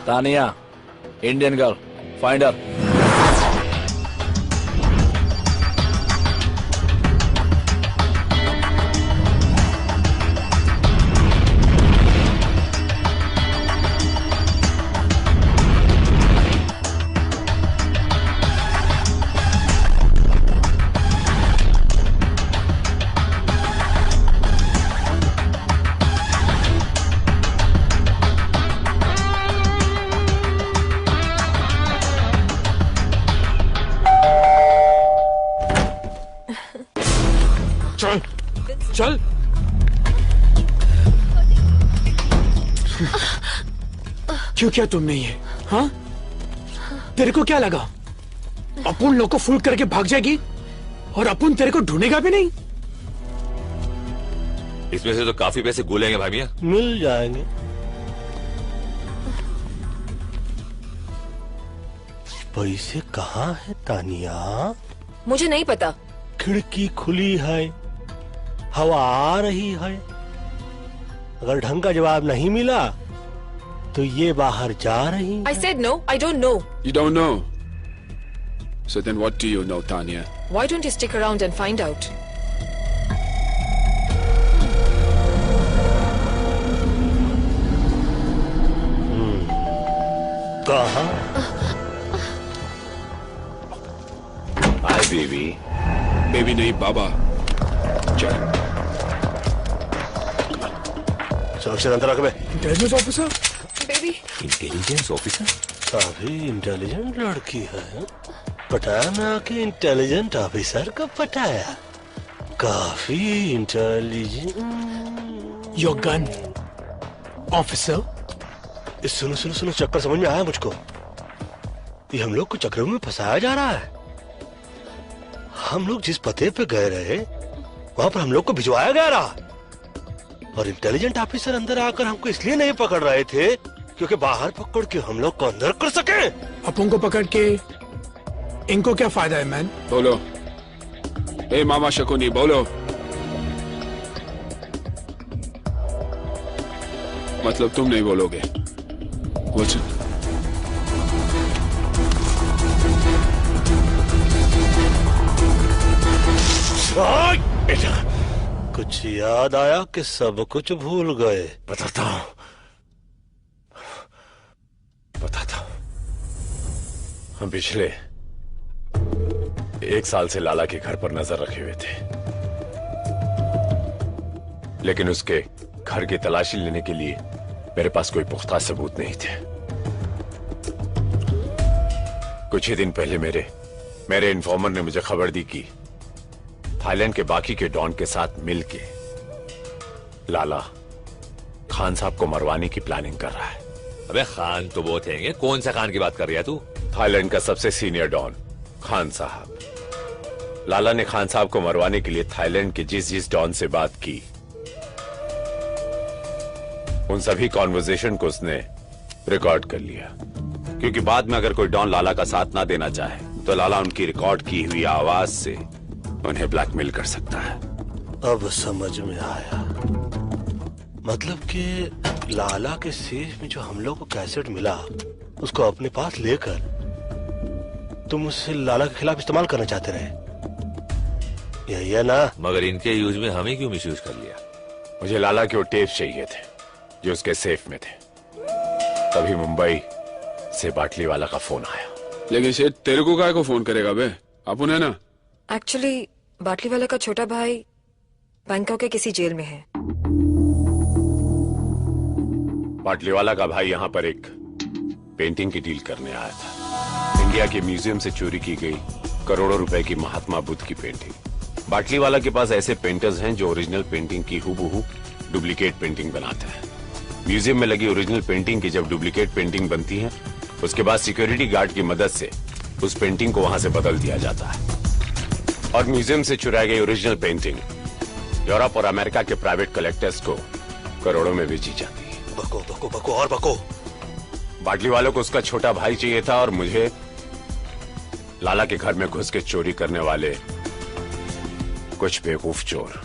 Tania, Indian girl, finder. चल चल। क्यों किया तुमने ये? हाँ, तेरे को क्या लगा अपन लोग को फुल करके भाग जाएगी और अपन तेरे को ढूंढेगा भी नहीं? इसमें से तो काफी पैसे गुलेंगे भाई मियां। मिल जाएंगे। पैसे कहाँ है तानिया? मुझे नहीं पता। खिड़की खुली है, हवा आ रही है, अगर ढंग का जवाब नहीं मिला तो ये बाहर जा रही। I said no, I don't know. You don't know. So then what do you know, Tanya? Why don't you stick around and find out? कहाँ? Hi baby. बेबी नहीं बाबा। चल। सुरक्षित अंतर रख बे। Intelligence officer. Baby. Intelligence officer? काफी intelligent लड़की है। पटाया मैं आके इंटेलिजेंट ऑफिसर को पटाया। काफी इंटेलिजेंट। Your gun officer. सुनो सुनो सुनो, चक्कर समझ में आया मुझको। ये हम लोग को चक्कर में फंसाया जा रहा है। हम लोग जिस पते पे गए रहे वहां पर हम लोग को भिजवाया गया रहा, और इंटेलिजेंट ऑफिसर अंदर आकर हमको इसलिए नहीं पकड़ रहे थे क्योंकि बाहर पकड़ के हम लोग को अंदर कर सके। अपन को पकड़ के इनको क्या फायदा है मैन? बोलो। ए मामा शकुनी बोलो। मतलब तुम नहीं बोलोगे? What's it? बेटा, कुछ याद आया कि सब कुछ भूल गए? बताता हूं। हम पिछले 1 साल से लाला के घर पर नजर रखे हुए थे, लेकिन उसके घर की तलाशी लेने के लिए मेरे पास कोई पुख्ता सबूत नहीं थे। कुछ ही दिन पहले मेरे इन्फॉर्मर ने मुझे खबर दी कि थाईलैंड के बाकी के डॉन के साथ मिलके लाला खान साहब को मरवाने की प्लानिंग कर रहा है। अबे खान तो बहुत हैं, कौन सा खान की बात कर रही है तू? थाईलैंड का सबसे सीनियर डॉन खान साहब। लाला ने खान साहब को मरवाने के लिए थाईलैंड के जिस डॉन से बात की, उन सभी कॉन्वर्सेशन को उसने रिकॉर्ड कर लिया, क्योंकि बाद में अगर कोई डॉन लाला का साथ ना देना चाहे तो लाला उनकी रिकॉर्ड की हुई आवाज से उन्हें ब्लैकमेल कर सकता है। अब समझ में आया। मतलब कि लाला के सेफ में जो हम लोग को कैसेट मिला उसको अपने पास लेकर तुम उससे लाला के खिलाफ इस्तेमाल करना चाहते रहे, यही है ना? मगर इनके यूज में हमें क्यों मिसयूज कर लिया? मुझे लाला के वो टेप चाहिए थे जो उसके सेफ में थे। तभी मुंबई से बाटली वाला का फोन आया। लेकिन शेठ तेरे को काय को फोन करेगा बे? अपन है ना। एक्चुअली बाटली वाला का छोटा भाई बैंकॉक के किसी जेल में है। बाटली वाला का भाई यहाँ पर एक पेंटिंग की डील करने आया था। इंडिया के म्यूजियम से चोरी की गई करोड़ों रुपए की महात्मा बुद्ध की पेंटिंग। बाटली वाला के पास ऐसे पेंटर्स हैं जो ओरिजिनल पेंटिंग की हूबहू डुप्लीकेट पेंटिंग बनाते हैं। म्यूजियम में लगी ओरिजिनल पेंटिंग की जब डुप्लीकेट पेंटिंग बनती है, उसके बाद सिक्योरिटी गार्ड की मदद से उस पेंटिंग को वहां से बदल दिया जाता है और म्यूजियम से चुराई गई ओरिजिनल पेंटिंग यूरोप और अमेरिका के प्राइवेट कलेक्टर्स को करोड़ों में बेची जाती है। बको बको बको और बको। बाटली वालों को उसका छोटा भाई चाहिए था और मुझे लाला के घर में घुस के चोरी करने वाले कुछ बेवकूफ चोर।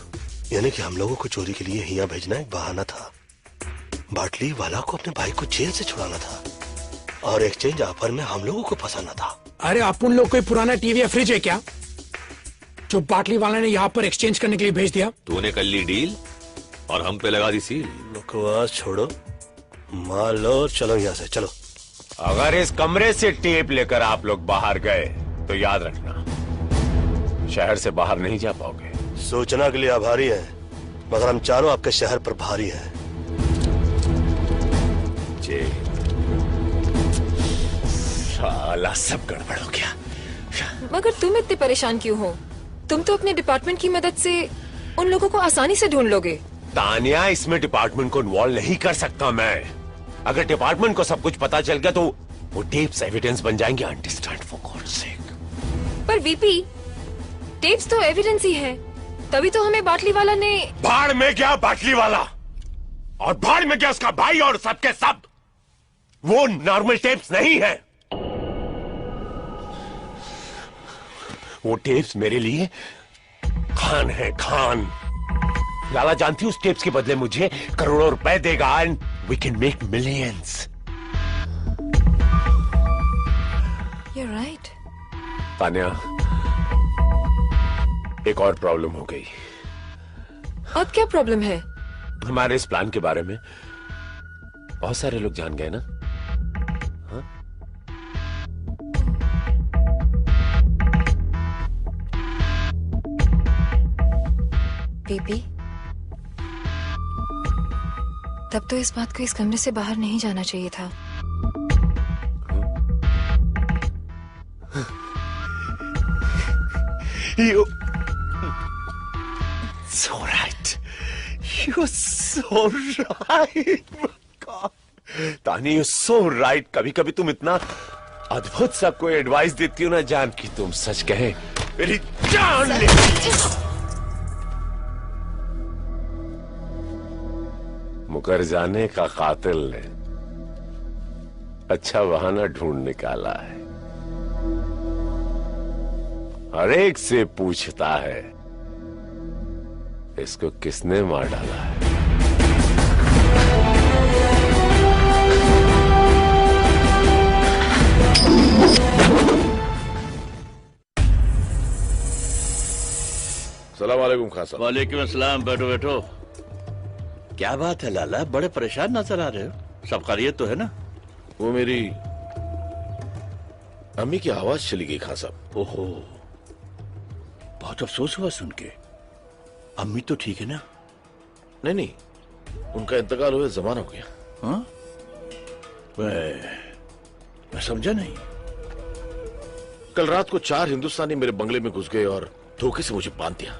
यानी कि हम लोगों को चोरी के लिए यहाँ भेजना एक बहाना था। बाटली वाला को अपने भाई को जेल से छुड़ाना था और एक्सचेंज ऑफर में हम लोगों को फंसाना था। अरे अपन लोग कोई पुराना टीवी या फ्रिज है क्या जो बाटली वाला ने यहाँ पर एक्सचेंज करने के लिए भेज दिया? तूने कर ली डील और हम पे लगा दी सील। बकवास छोड़ो, मार लो और चलो यहाँ से, चलो। अगर इस कमरे से टेप लेकर आप लोग बाहर गए तो याद रखना शहर से बाहर नहीं जा पाओगे। सूचना के लिए आभारी है, मगर हम चारों आपके शहर पर भारी है। जी साला सब गड़बड़ हो गया। मगर तुम इतने परेशान क्यों हो? तुम तो अपने डिपार्टमेंट की मदद से उन लोगों को आसानी से ढूंढ लोगे। तानिया, इसमें डिपार्टमेंट को इन्वॉल्व नहीं कर सकता मैं। अगर डिपार्टमेंट को सब कुछ पता चल गया तो वो टेप्स एविडेंस बन जाएंगे। अंडरस्टैंड फॉर गॉड्स सेक। पर वीपी, टेप्स तो एविडेंस ही है, तभी तो हमें बाटली वाला ने। भाड़ में गया बाटली वाला और भाड़ में गया उसका भाई और सबके सब। वो नॉर्मल टेप्स नहीं है। वो टेप्स मेरे लिए खान है, खान। लाला जानती उस टेप्स के बदले मुझे करोड़ों रुपए देगा and we can make millions. You're right. Tanya, एक और प्रॉब्लम हो गई। अब क्या प्रॉब्लम है? हमारे इस प्लान के बारे में बहुत सारे लोग जान गए ना। हाँ? बीबी, तब तो इस बात को इस कमरे से बाहर नहीं जाना चाहिए था। You so right. You're so right. God. तानी, you're so right. कभी कभी तुम इतना अद्भुत सा कोई एडवाइस देती हो ना जान की तुम सच कहे मेरी जान ले। मुकर जाने का कातिल ने अच्छा बहाना ढूंढ निकाला है। हर एक से पूछता है इसको किसने मार डाला है। सलाम वालेकुम खान साहब। वालेकुम अस्सलाम। बैठो बैठो। क्या बात है लाला, बड़े परेशान नजर आ रहे हो। सब खैरियत तो है ना? वो मेरी अम्मी की आवाज चली गई खान साहब। ओहो, बहुत अफसोस हुआ सुन के। अम्मी तो ठीक है ना? नहीं नहीं, उनका इंतकाल हुए जमाना हो गया। हाँ? मैं समझा नहीं। कल रात को 4 हिंदुस्तानी मेरे बंगले में घुस गए और धोखे से मुझे बांध दिया।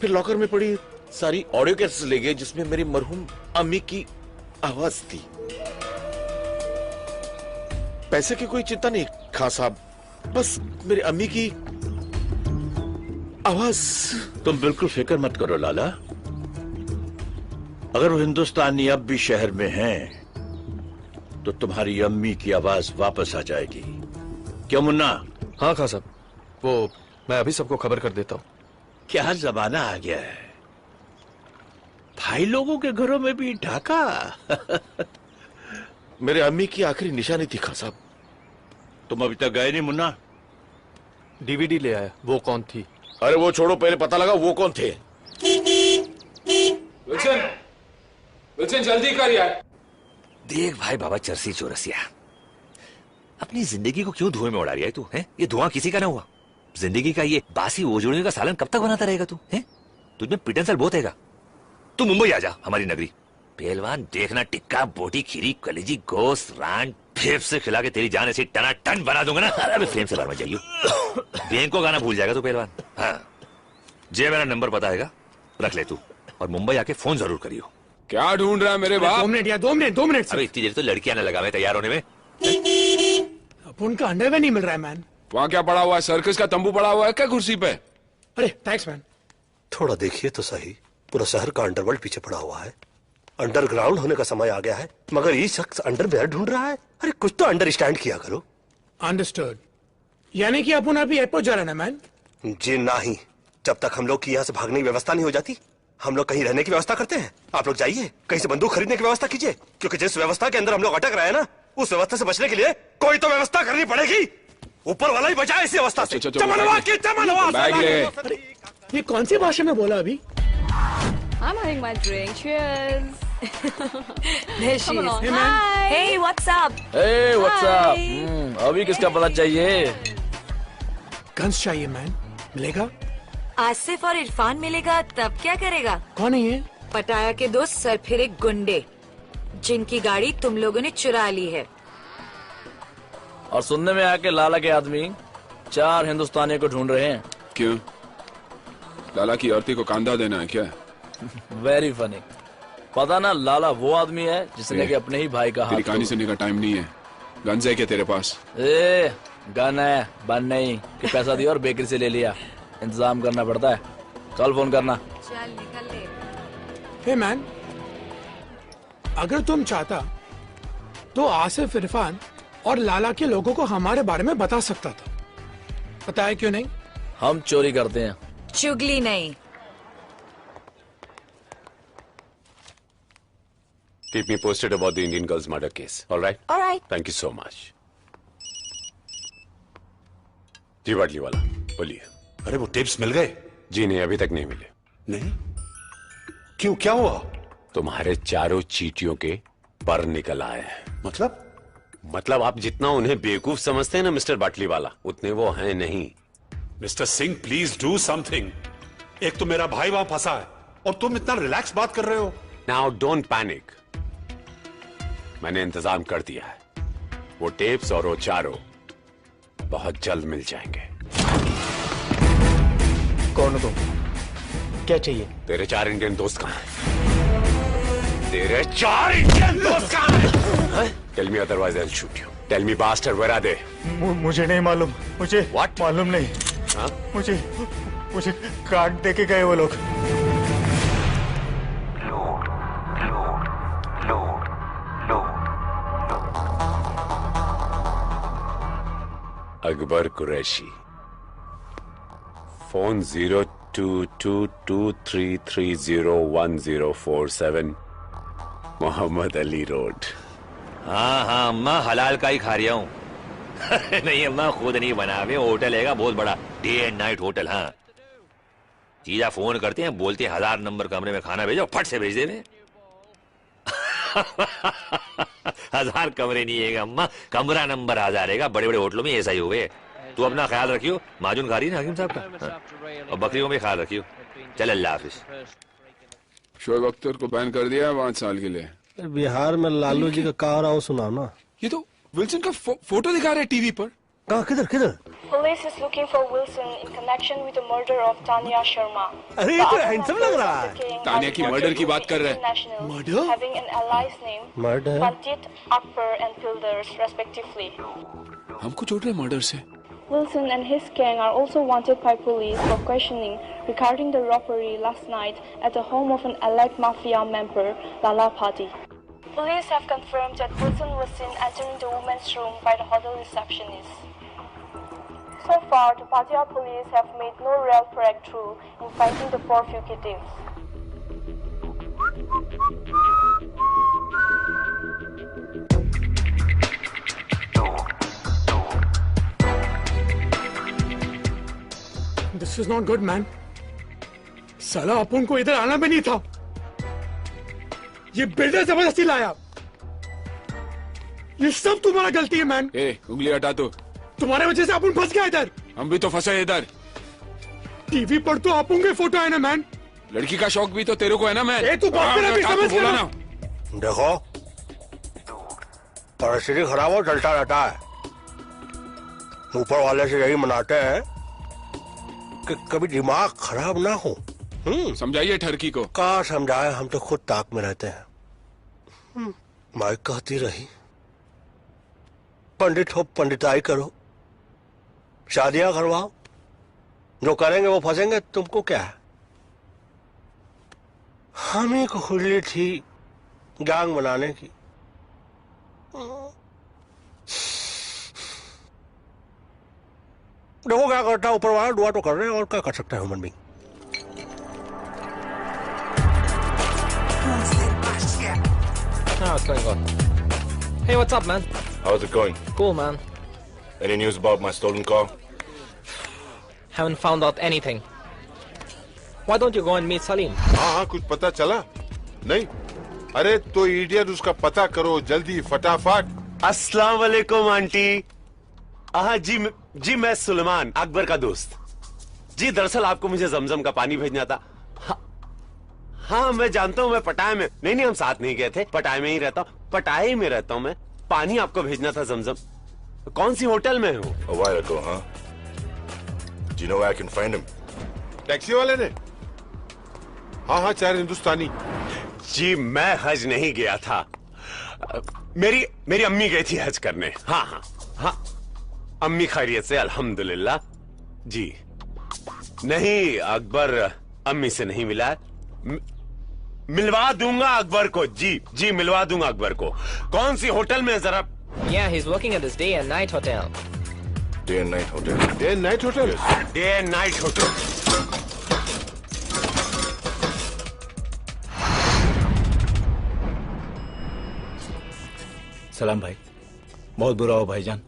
फिर लॉकर में पड़ी सारी ऑडियो कैसेट्स ले गए जिसमें मेरी मरहूम अम्मी की आवाज थी। पैसे की कोई चिंता नहीं खान साहब, बस मेरी अम्मी की आवाज। तुम बिल्कुल फिक्र मत करो लाला। अगर वो हिंदुस्तानी अब भी शहर में हैं, तो तुम्हारी अम्मी की आवाज वापस आ जाएगी। क्यों मुन्ना? हाँ खान साहब, वो मैं अभी सबको खबर कर देता हूँ। क्या जमाना आ गया है, भाई लोगों के घरों में भी डाका। मेरे अम्मी की आखिरी निशानी थी खान साहब। तुम अभी तक गए नहीं मुन्ना? डीवीडी ले आया। वो कौन थी? अरे वो छोड़ो, पहले पता लगा वो कौन थे। विल्सन, विल्सन जल्दी कर यार। देख भाई बाबा चरसी चौरसिया, अपनी जिंदगी को क्यों धुएं में उड़ा रही है तू? है ये धुआं किसी का ना हुआ। जिंदगी का ये बासी ओजोड़ियों का सालन कब तक बनाता रहेगा तू? है तुझमें पिटनसल बहुत हैगा। तू मुंबई आ जा, हमारी नगरी। पहलवान देखना, टिक्का बोटी खीरी कलेजी गोश्त रान फेफ से खिला के तेरी जान ऐसी टना टन बना दूंगा ना। अरे फ्रेम से बाहर मत जाइयो। बैंक को गाना भूल जाएगा तू पहलवान। हाँ जे मेरा नंबर पता हैगा, रख ले तू, और मुंबई आके फोन जरूर करियो। क्या ढूंढ रहा है मेरे बाप? 2 मिनट यार, 2 मिनट 2 मिनट। अरे इतनी देर तो लड़कियां ना लगावे तैयार होने में। अपन का अंडरवेयर नहीं मिल रहा है मैन। वहाँ क्या पड़ा हुआ है? सर्कस का तंबू पड़ा हुआ है क्या कुर्सी पे? अरे थैंक्स मैन। थोड़ा देखिए तो सही, पूरा शहर का अंडरवर्ल्ड पीछे पड़ा हुआ है। अंडरग्राउंड होने का समय आ गया है, मगर ये शख्स अंडरवेयर ढूंढ रहा है। अरे कुछ तो अंडरस्टैंड किया करो। अंडरस्टूड। यानी कि अपन अभी एयरपोर्ट जा रहे हैं ना मैन? जी नहीं, जब तक हम लोग की यहाँ से भागने की व्यवस्था नहीं हो जाती, हम लोग कहीं रहने की व्यवस्था करते हैं। आप लोग जाइए, कहीं से बंदूक खरीदने की व्यवस्था कीजिए, क्योंकि जिस व्यवस्था के अंदर हम लोग अटक रहे हैं ना, उस व्यवस्था से बचने के लिए कोई तो व्यवस्था करनी पड़ेगी। ऊपर वाला ही बचाए इस अवस्था से। बैग ले। ये कौन सी भाषा में बोला अभी? I'm having my drink. Cheers. There she Come is. along. Hey, Hi. Hey, what's up? Hey, what's up? Hi. अभी किसका पता चाहिए? गन्स चाहिए मैन। मिलेगा? आसिफ और इरफान मिलेगा तब क्या करेगा? कौन है ये? पटाया के दोस्त सरफिरे गुंडे, जिनकी गाड़ी तुम लोगों ने चुरा ली है। और सुनने में आया कि लाला के आदमी 4 हिंदुस्तानियों को ढूंढ रहे हैं। क्यों? लाला की औरती को कांधा देना है क्या? Very funny. पता ना, लाला वो आदमी है जिसने कि अपने ही भाई का हाथ। तेरी कहानी सुनने का टाइम नहीं है। गन्स है क्या तेरे पास? ए, गन है, बन नहीं कि पैसा दिया और बेकरी से ले लिया। इंतजाम करना पड़ता है। कल फोन करना। चल निकल ले। हे मैन, अगर तुम चाहता तो आसिफ, इरफान और लाला के लोगों को हमारे बारे में बता सकता था। पता है क्यों नहीं? हम चोरी करते हैं, चुगली नहीं। Keep me posted about the Indian girl's murder case. All right? All right. Thank you so much. जी बाटली वाला बोलिए। अरे वो टिप्स मिल गए? जी नहीं, अभी तक नहीं मिले। नहीं? क्यों, क्या हुआ? तुम्हारे चारों चीटियों के पर निकल आए हैं। मतलब आप जितना उन्हें बेवकूफ समझते हैं ना मिस्टर बाटली वाला, उतने वो हैं नहीं। Mister Singh please do something. एक तो मेरा भाई वहां फंसा है और तुम इतना रिलैक्स बात कर रहे हो। नाउ डोंट पैनिक, मैंने इंतजाम कर दिया है। वो टेप्स और वो चारों बहुत जल्द मिल जाएंगे। कौन हो तुम? क्या चाहिए? तेरे 4 इंडियन दोस्त कहाँ हैं? तेरे 4 इंडियन दोस्त कहाँ हैं? Tell me otherwise I'll shoot you. Tell me bastard, where are they? मुझे नहीं मालूम। मुझे What? मालूम नहीं। हाँ? मुझे कार्ड दे के गए वो लोग। Akbar Qureshi, phone 022233301047, Mohammad Ali road. हाँ अम्मा हलाल का ही खा रहा हूँ। नहीं अम्मा खुद नहीं बना हुए, होटल है बहुत बड़ा, डे एंड नाइट होटल। हाँ जीजा फोन करते हैं, बोलते हैं 1000 नंबर कमरे में खाना भेजो, फट से भेज देवे। 1000 कमरे नहीं है अम्मा, कमरा नंबर 1000 है। बड़े बड़े होटलों में ऐसा ही हुए। तू अपना ख्याल रखियो, माजून खा रही है हकीम साहब का। हाँ। और बकरियों में ख्याल रखियो। चल अल्लाह हाफिज। शोएब अख्तर को बैन कर दिया है 5 साल के लिए। बिहार में लालू जी का क्या हो रहा हो सुनाओ ना। ये तो विल्सन का फोटो दिखा रहे टीवी पर। कहाँ, किधर किधर? Police is looking for Wilson in connection with the murder of Tanya Sharma. अरे ये तो हैंडसम लग रहा है। तानिया की मर्डर की बात कर रहे हैं। Murder? Having an allies name. Murder? Panjit, Akbar and Pilders respectively. हमको जोड़ रहे मर्डर से। Wilson and his gang are also wanted by police for questioning regarding the robbery last night at the home of an alleged mafia member, Lala Pati. Police have confirmed that Wilson was seen entering the women's room by the hotel receptionist. So far, the Pattaya police have made no real breakthrough in finding the 4 fugitives. This is not good man. साला अपन को इधर आना भी नहीं था। ये builder जबरदस्ती लाया। ये सब तुम्हारा गलती है मैन। उंगली हटा दो। तुम्हारे वजह से अपन फंस गया इधर। हम भी तो फंसे इधर। टीवी पर तो अपन के फोटो है ना मैन। लड़की का शौक भी तो तेरे को है ना मैन। तू बात मेरा भी समझ बोला ना। देखो परिस्थिति खराब हो चलता रहता है। ऊपर वाले से यही मनाते हैं कि कभी दिमाग खराब ना हो। समझाइए ठरकी को। कहाँ समझाए, हम तो खुद ताक में रहते हैं। माइक कहती रही पंडित हो पंडिताई करो, शादियां करवाओ, जो करेंगे वो फंसेंगे, तुमको क्या है। हमें को खुली थी गैंग बनाने की। देखो क्या करता है ऊपर वाला, दुआ तो कर रहे हैं और क्या कर सकता है human being. Oh, what's going on? Hey, what's up, man? How's it going? Cool, man. Any news about my stolen car? Haven't found out anything. Why don't you go and meet Salim? हाँ कुछ पता चला नहीं? अरे तो idiot उसका पता करो जल्दी फटाफट। अस्सलाम वालेकुम आंटी। हाँ जी मैं सुलेमान अकबर का दोस्त। जी दरअसल आपको मुझे जमजम का पानी भेजना था। हाँ मैं जानता हूँ, मैं पटाया में नहीं हम साथ नहीं गए थे, पटाया में ही रहता हूँ, पटाया में रहता हूँ मैं। पानी आपको भेजना था जमजम। कौन सी होटल में हो? A while ago, huh? Do you know where I can find him? Taxi वाले ने? हाँ 4 हिंदुस्तानी। जी मैं हज नहीं गया था, मेरी अम्मी गई थी हज करने। हाँ अम्मी खैरियत से अल्हम्दुलिल्लाह। जी नहीं अकबर अम्मी से नहीं मिला। मिलवा दूंगा अकबर को। जी मिलवा दूंगा अकबर को। कौन सी होटल में जरा? Yeah, he's working at this day and night hotel. Day and night hotel. Day and night hotel. Day and night hotel. सलाम भाई। बहुत बुरा हो भाईजान।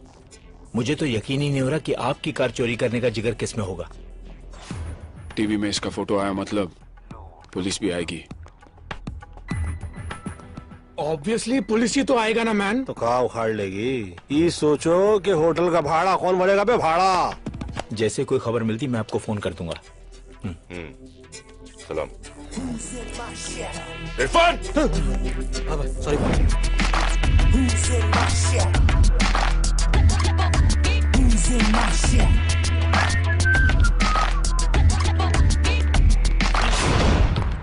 मुझे तो यकीन ही नहीं हो रहा कि आपकी कार चोरी करने का जिगर किस में होगा। टीवी में इसका फोटो आया मतलब पुलिस भी आएगी। ऑब्वियसली पुलिस ही तो आएगा ना मैन। तो कहाँ उखाड़ लेगी। ये सोचो कि होटल का भाड़ा कौन भरेगा बे भाड़ा। जैसे कोई खबर मिलती मैं आपको फोन कर दूंगा। सलाम। इरफान। सॉरी।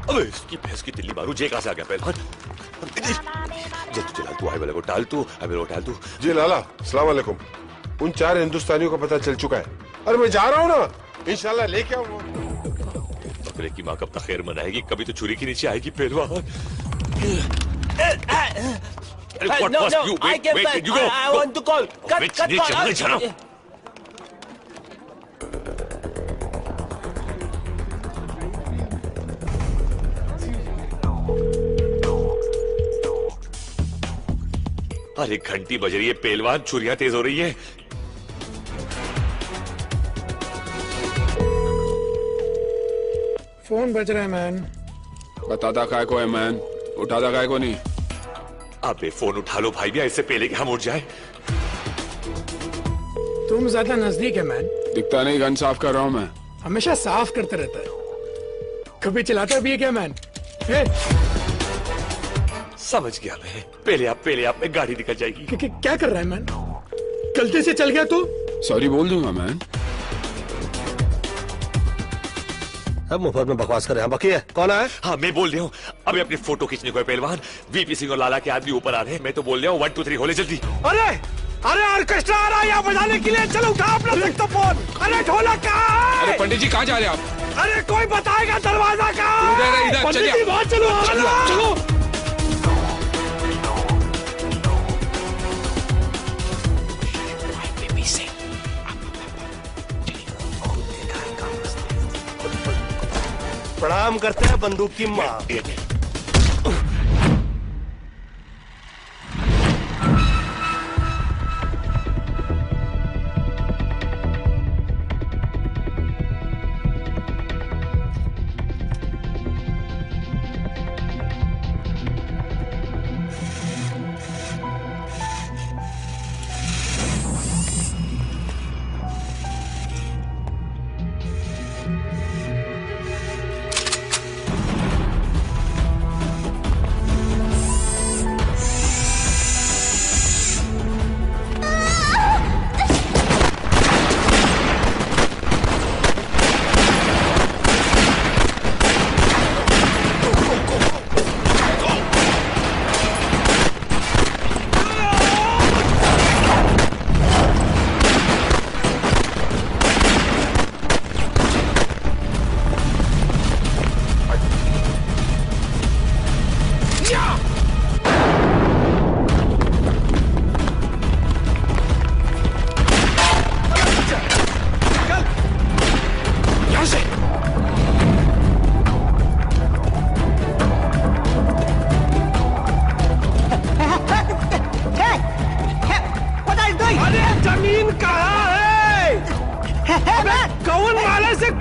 अबे इसकी भैंस की तिल्ली मारू। जे कहां से आ गया पहलवान? जल्दी तू आए वाले को टाल तू, अबे वो टाल तू। जी लाला अस्सलाम वालेकुम। उन 4 हिंदुस्तानियों का पता चल चुका है। अरे मैं जा रहा हूँ ना, इंशाल्लाह लेके आऊंगा। बकरे की माँ कब तक खैर मनाएगी, कभी तो छुरी के नीचे आएगी पहलवान। No, I get back. I want to call. Cut call. अरे घंटी बज रही है पहलवान, छुरियां तेज हो रही है। फोन बज रहा है मैन। बताता काय को है मैन, उठाता काय को नहीं। अबे फोन उठा लो भाई, भी इससे पहले कि हम उठ जाए। तुम ज्यादा नजदीक है मैन। दिखता नहीं, गन साफ कर रहा हूँ मैं। हमेशा साफ करते रहता है, कभी चलाता भी है क्या मैन? समझ गया मैं। पहले आप में गाड़ी निकल जाएगी। क्या कर रहा है मैन? गलती से चल गया तो सॉरी बोल दूंगा मैन। अब मुफ्त में बकवास कर रहे हैं। बाकी है कौन है? हाँ मैं बोल रहा हूँ, अभी अपनी फोटो खींचने को है पहलवान। वीपी सिंह और लाला के आदमी ऊपर आ रहे हैं। मैं तो बोल रहा हूँ 1 2 3 होले जल्दी। अरे ऑर्केस्ट्रा आ रहा है यहाँ बजाने के लिए। चलो उठा अपना सेक्सोफोन। अरे ढोलक कहाँ है? अरे पंडित जी कहाँ जा रहे हैं आप? अरे कोई बताएगा दरवाजा कहाँ है? इधर पंडित जी बाहर चलो। प्रणाम करते हैं बंदूक की माँ।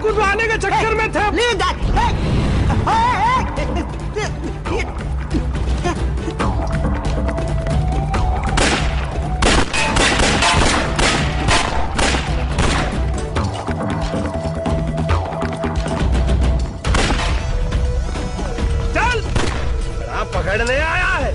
कुदवाने के चक्कर में थे। चल, पकड़ने आया है।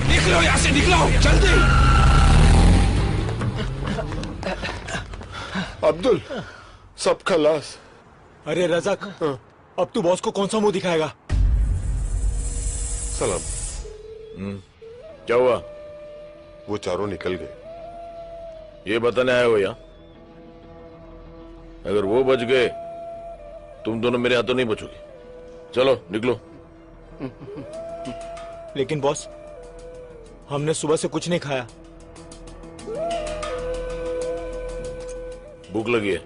निकलो यहाँ से, निकलो जल्दी। अब्दुल, सब खलास। अरे रज़ाक, अब तू बॉस को कौन सा मुंह दिखाएगा? सलाम। क्या हुआ? वो चारों निकल गए। ये बताने आए हो यहाँ? अगर वो बच गए, तुम दोनों मेरे हाथों नहीं बचोगे। चलो निकलो। लेकिन बॉस, हमने सुबह से कुछ नहीं खाया। भूख लगी है।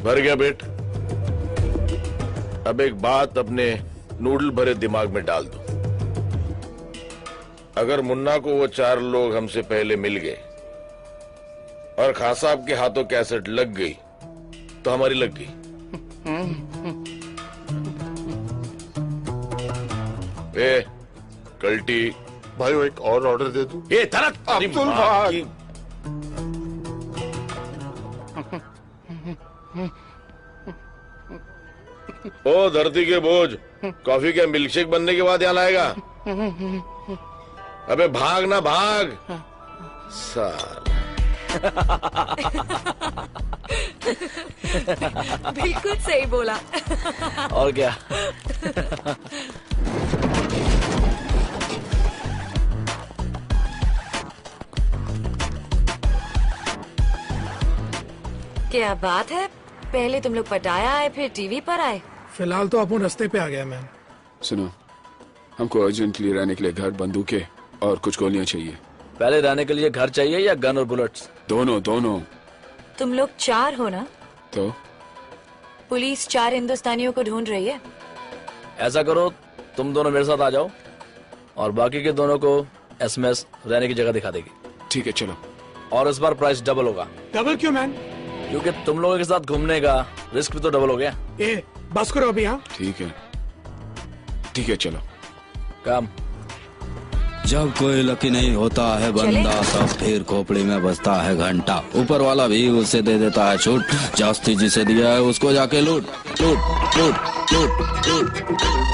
भर गया पेट। अब एक बात अपने नूडल भरे दिमाग में डाल दो। अगर मुन्ना को वो 4 लोग हमसे पहले मिल गए और खां साहब के हाथों कैसेट लग गई तो हमारी लग गई। ए, कल्टी भाई वो एक और ऑर्डर दे दूं? ये तरत अब्दुल भाई। ओ धरती के बोझ, कॉफी का मिल्कशेक बनने के बाद यहाँ लाएगा? अबे भाग ना भाग साल। बिल्कुल सही बोला। और क्या? क्या बात है, पहले तुम लोग पटाया आए फिर टीवी पर आए। फिलहाल तो अपन रास्ते पे आ गया मैम। सुनो, हमको अर्जेंटली रहने के लिए घर, बंदूकें और कुछ गोलियां चाहिए। पहले रहने के लिए घर चाहिए या गन और बुलेट्स? दोनों दोनों। तुम लोग 4 हो ना? तो पुलिस 4 हिंदुस्तानियों को ढूंढ रही है। ऐसा करो, तुम दोनों मेरे साथ आ जाओ और बाकी के दोनों को एसएमएस रहने की जगह दिखा देगी। ठीक है चलो। और इस बार प्राइस डबल होगा। डबल क्यों मैन? क्योंकि तुम लोगों के साथ घूमने का रिस्क भी तो डबल हो गया। ए, बस करो अभी। हाँ ठीक है, ठीक है चलो। काम। जब कोई लकी नहीं होता है बंदा, तब फिर खोपड़ी में बजता है घंटा। ऊपर वाला भी उसे दे देता है छूट, जास्ती जिसे दिया है उसको जाके लूट लूट लूट लूट लूट।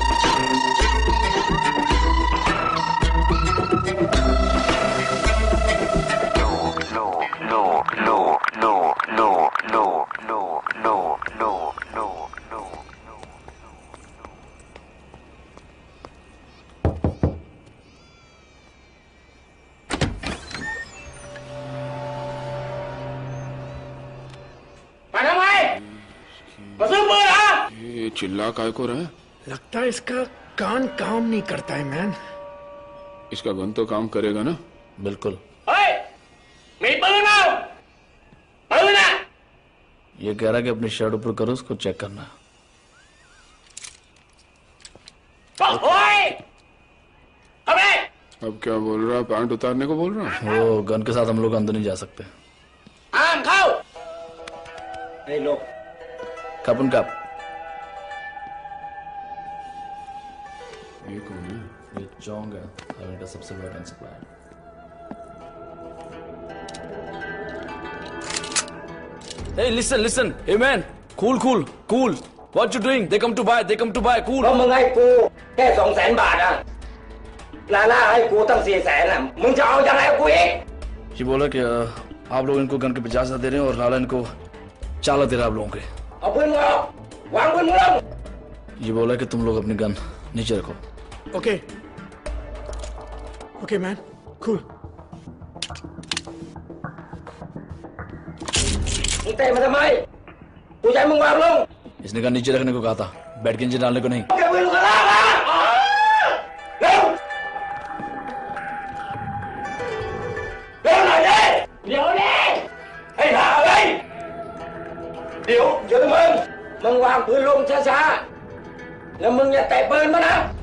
ये चिल्ला काय को रहा है? लगता है इसका कान काम नहीं करता है मैन। इसका गन तो काम करेगा ना? बिल्कुल। ये कह रहा कि अपनी शर्ट ऊपर करो, उसको चेक करना। अब क्या बोल रहा है? पैंट उतारने को बोल रहा है? वो गन के साथ हम लोग अंदर नहीं जा सकते। कपन कप। ये कौन है? ये चोंग है, हमें का सबसे बड़ा supplier. Hey, listen. Hey man, cool. What you doing? They come to buy. Cool. มึงให้กูแค่200,000 บาทอ่ะลาล่าให้กูตั้ง400,000อ่ะมึงจะเอายังไงกูอีก ये बोला कि आप लोग इनको गन के 50,000 दे रहे हैं और लाला इनको 4 लाख दे रहा है आप लोगों के। เอาปืนมึงออกวางปืนมึงลง ये बोला कि तुम लोग अपनी गन नीचे रखो। Okay okay man, cool. इसने गन नीचे रखने को कहा था, बैठ के नीचे डालने को नहीं।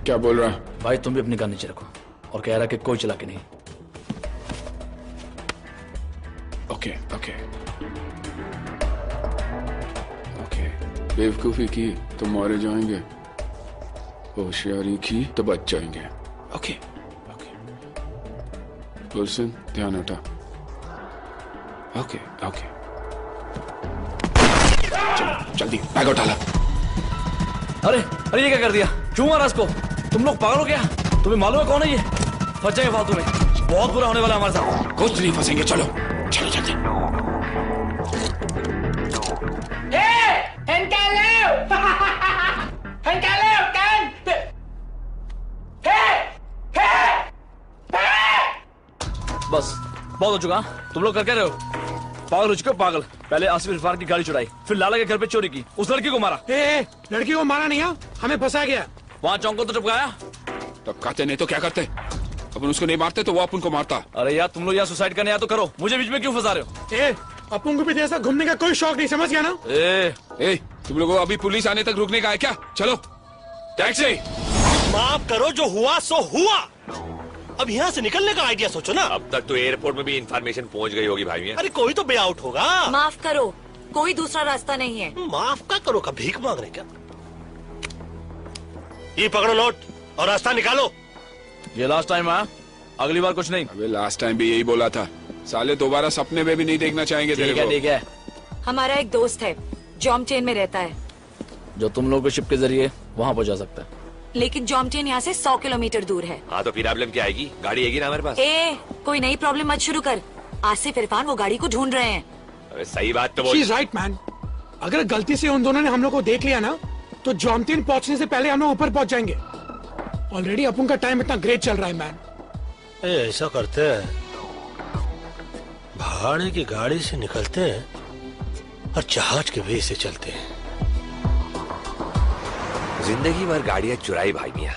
क्या बोल रहा? भाई तुम भी अपनी गन नीचे रखो, और कह रहा कि कोई चला के नहीं। Okay okay okay. बेवकूफी की तो मारे जाएंगे, होशियारी की तो बच जाएंगे। Okay okay. गुलशन ध्यान हटा। Okay okay. चलो जल्दी बैग उठा। अरे अरे ये क्या कर दिया? क्यों मारा इसको? तुम लोग पागल हो क्या? तुम्हें मालूम है कौन है ये? फंस जाएंगे फालतू में, बहुत बुरा होने वाला हमारे साथ। कुछ नहीं फंसेंगे, चलो चलो जल्दी। बस बहुत हो चुका। तुम लोग कर क्या रहे हो? पागल हो चुके हो पागल। पहले आसिफ इरफान की गाड़ी चुराई, फिर लाला के घर पे चोरी की, उस लड़की को मारा। लड़की को मारा नहीं है, हमें फंसा गया। वहाँ चौंक को तो टपकाया। टपकाते नहीं तो क्या करते? अपन उसको नहीं मारते तो वो अपन को मारता। अरे यार तुम लोग यहाँ सुसाइड करने आया तो करो, मुझे बीच में क्यों फंसा रहे हो? अपन को भी जैसा घूमने का कोई शौक नहीं, समझ गया ना? तुम लोगों को अभी पुलिस आने तक रुकने का है क्या? चलो टैक्सी। माफ करो, जो हुआ सो हुआ। अब यहाँ से निकलने का आइडिया सोचो ना। अब तक तो एयरपोर्ट में भी इंफॉर्मेशन पहुंच गई होगी भाई। अरे कोई तो वे आउट होगा। माफ करो, कोई दूसरा रास्ता नहीं है। माफ का करो का भीख मांग रहे क्या? ये पकड़ो नोट और रास्ता निकालो। ये लास्ट टाइम है, अगली बार कुछ नहीं। अबे लास्ट टाइम भी यही बोला था, साले दोबारा सपने में भी नहीं देखना चाहेंगे तेरे को। ठीक है। हमारा एक दोस्त है, जॉमटेन में रहता है, जो तुम लोगों के शिप के जरिए वहाँ पहुँचा सकता है। लेकिन जॉमटेन यहाँ से 100 किलोमीटर दूर है। हाँ तो फिर प्रॉब्लम क्या आएगी? गाड़ी आएगी ना हमारे पास। कोई नई प्रॉब्लम मत शुरू कर। आसिफ इरफान वो गाड़ी को ढूंढ रहे हैं। अबे सही बात तो बोल। She's right, man. अगर गलती से उन दोनों ने हम लोग को देख लिया ना, तो जॉमटेन पहुंचने से पहले हम लोग ऊपर पहुंच जाएंगे। ऑलरेडी अपन का टाइम इतना ग्रेट चल रहा है मैन। ऐसा करते हैं, भाड़े की गाड़ी से निकलते हैं और जहाज के वे से चलते हैं। जिंदगी भर गाड़ियां चुराई भाई मियां।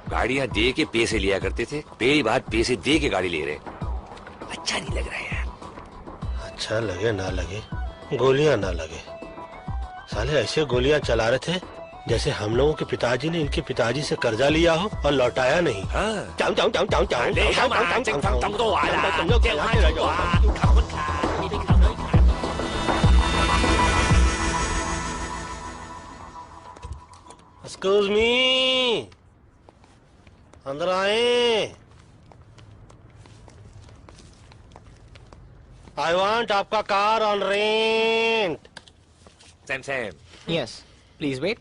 गाड़ियां दे के पैसे लिया करते थे, पहली बार पैसे दे के गाड़ी ले रहे। अच्छा नहीं लग रहा है यार। अच्छा लगे ना लगे, गोलियां ना लगे, साले ऐसे गोलियां चला रहे थे जैसे हम लोगों के पिताजी ने इनके पिताजी से कर्जा लिया हो और लौटाया नहीं। एक्सक्यूज मी, अंदर आए। आई वांट आपका car on rent. Sam. Yes, please wait.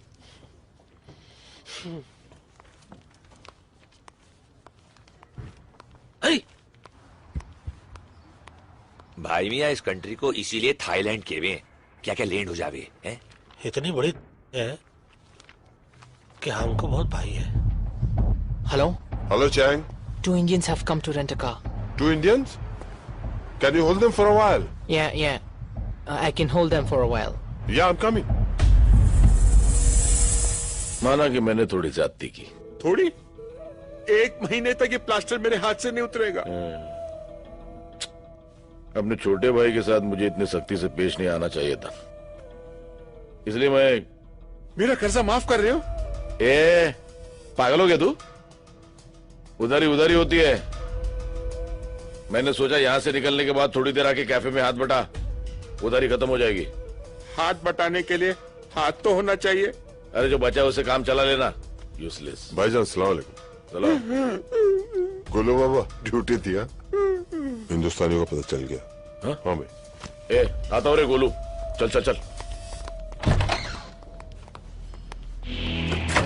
भाई मियां इस कंट्री को इसीलिए थाईलैंड कहवे हैं। क्या क्या लैंड हो जावे हैं? इतनी बड़ी है कि हमको बहुत भाई है। Hello? Hello, Chang. 2 Indians have come to rent a car. 2 Indians? Can you hold them for a while? Yeah. I can hold them for a while. Yeah, I'm coming. माना कि मैंने थोड़ी ज्यादती की। थोड़ी? 1 महीने तक ये प्लास्टर मेरे हाथ से नहीं उतरेगा। अपने छोटे भाई के साथ मुझे इतनी सख्ती से पेश नहीं आना चाहिए था, इसलिए मैं। मेरा कर्जा माफ कर रहे हो? पागल हो गया तू? उधारी होती है। मैंने सोचा यहां से निकलने के बाद थोड़ी देर आके कैफे में हाथ बटा, उधारी खत्म हो जाएगी। हाथ बटाने के लिए हाथ तो होना चाहिए। अरे जो बचा उसे काम चला लेना, यूजलेस। भाईजान सलाम अलैकुम। गोलू बाबा ड्यूटी थी। हिंदुस्तानियों का पता चल गया। हाँ भाई। आता हो रे गोलू, चल।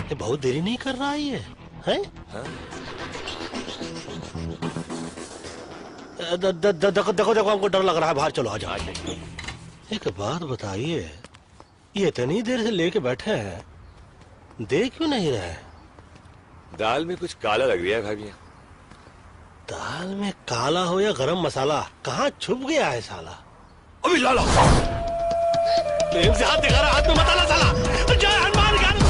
ये बहुत देरी नहीं कर रहा है ये, हैं? देखो हमको डर लग रहा है, बाहर चलो आ जाओ। एक बात बताइए, ये इतनी देर से लेके बैठे हैं, दे क्यों नहीं रहे? दाल में कुछ काला लग रहा है भाभी। दाल में काला हो या गरम मसाला, कहाँ छुप गया है साला? अभी लाला प्रेम से हाथ दिखा रहा, हाथ में मत आना साला। जय हनुमान ज्ञान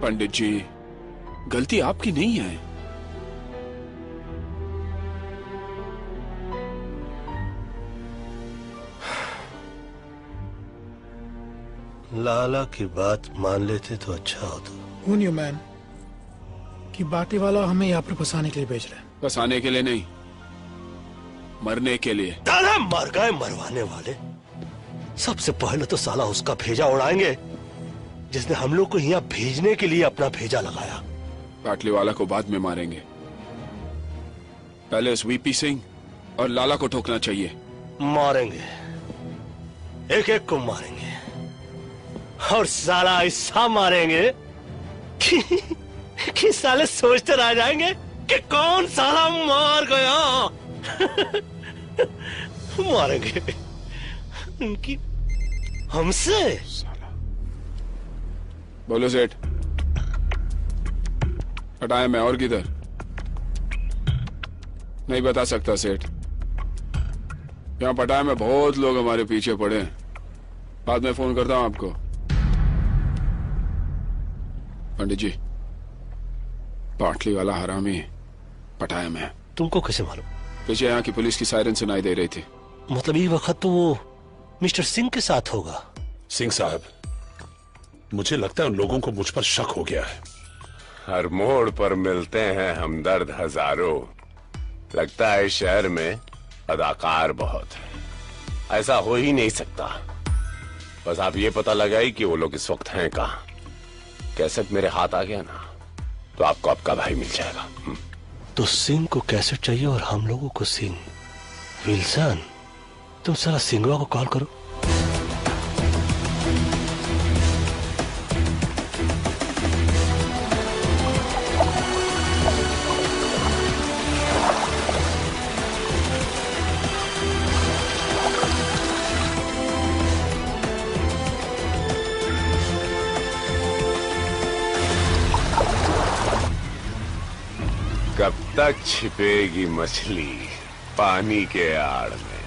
पंडित जी, गलती आपकी नहीं है। लाला की बात मान लेते तो अच्छा होता। Who knew, man, कि बाटी वाला हमें यहाँ पर फंसाने के लिए भेज रहे हैं। फंसाने के लिए नहीं, मरने के लिए। दादा मर गए मरवाने वाले। सबसे पहले तो साला उसका भेजा उड़ाएंगे जिसने हम लोग को यहाँ भेजने के लिए अपना भेजा लगाया। पाटली वाला को बाद में मारेंगे, पहले उस वीपी सिंह और लाला को ठोकना चाहिए। मारेंगे, एक एक को मारेंगे और साला ऐसा मारेंगे कि साले सोचते रह जाएंगे कि कौन साला मार गया। मारेंगे उनकी हमसे। बोलो सेठ, हटाया मैं और किधर? नहीं बता सकता सेठ, यहाँ पटाया में बहुत लोग हमारे पीछे पड़े हैं। बाद में फोन करता हूं आपको। पंडित जी, पाटली वाला हरामी पटाया में। तुमको कैसे मालूम? पीछे यहाँ की पुलिस की सायरन सुनाई दे रही थी। मतलब ये वक्त तो वो मिस्टर सिंह के साथ होगा। सिंह साहब, मुझे लगता है उन लोगों को मुझ पर शक हो गया है। हर मोड़ पर मिलते हैं हमदर्द हजारों। लगता है शहर में अदाकार बहुत है। ऐसा हो ही नहीं सकता। बस आप ये पता लगाई कि वो लोग इस वक्त हैं कहाँ। कैसेट मेरे हाथ आ गया ना, तो आपको आपका भाई मिल जाएगा। तो सिंह को कैसेट चाहिए और हम लोगों को सिंह। विल्सन, तुम साला सिंगवा को कॉल करो। कब तक छिपेगी मछली पानी के आड़ में?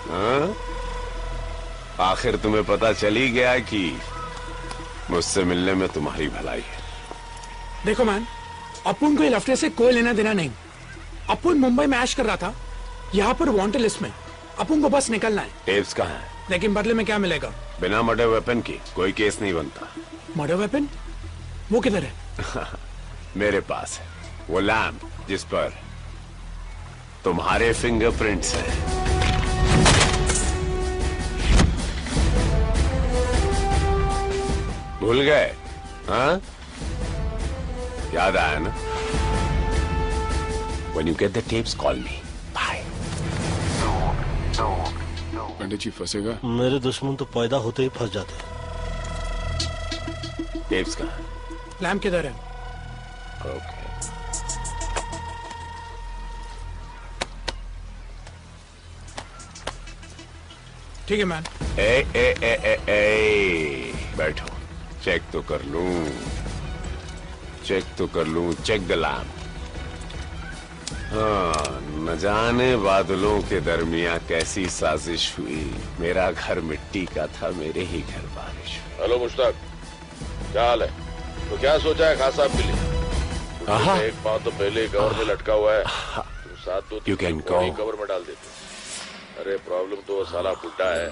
हाँ? आखिर तुम्हें पता चली गया कि मुझसे मिलने में तुम्हारी भलाई है। देखो मैन, अपुन को ये लफड़े से कोई लेना देना नहीं। अपुन मुंबई में ऐश कर रहा था, यहाँ पर वांटेड लिस्ट में। अपुन को बस निकलना है। टेप्स कहाँ है? लेकिन बदले में क्या मिलेगा? बिना मर्डर वेपन की कोई केस नहीं बनता। Murder weapon? वो किधर है? मेरे पास है वो लैम्प जिस पर तुम्हारे फिंगरप्रिंट्स हैं। भूल गए? हाँ? याद आया ना? When you get the tapes, call me. Bye. पंडित जी फंसेगा? मेरे दुश्मन तो पैदा होते ही फंस जाते हैं। टेप्स कहाँ? लैम्प किधर है? ओके। ठीक है मैन। बैठो, चेक तो कर लूं, चेक द लैम्प। हाँ, न जाने बादलों के दरमियां कैसी साजिश हुई। मेरा घर मिट्टी का था, मेरे ही घर बारिश हुई। हेलो मुश्ताक, क्या हाल है? तो क्या सोचा है खास साहब के लिए? एक पाँव तो पहले कवर में लटका हुआ है, तो साथ दो कवर में डाल देते। अरे प्रॉब्लम तो साला बुड्ढा है।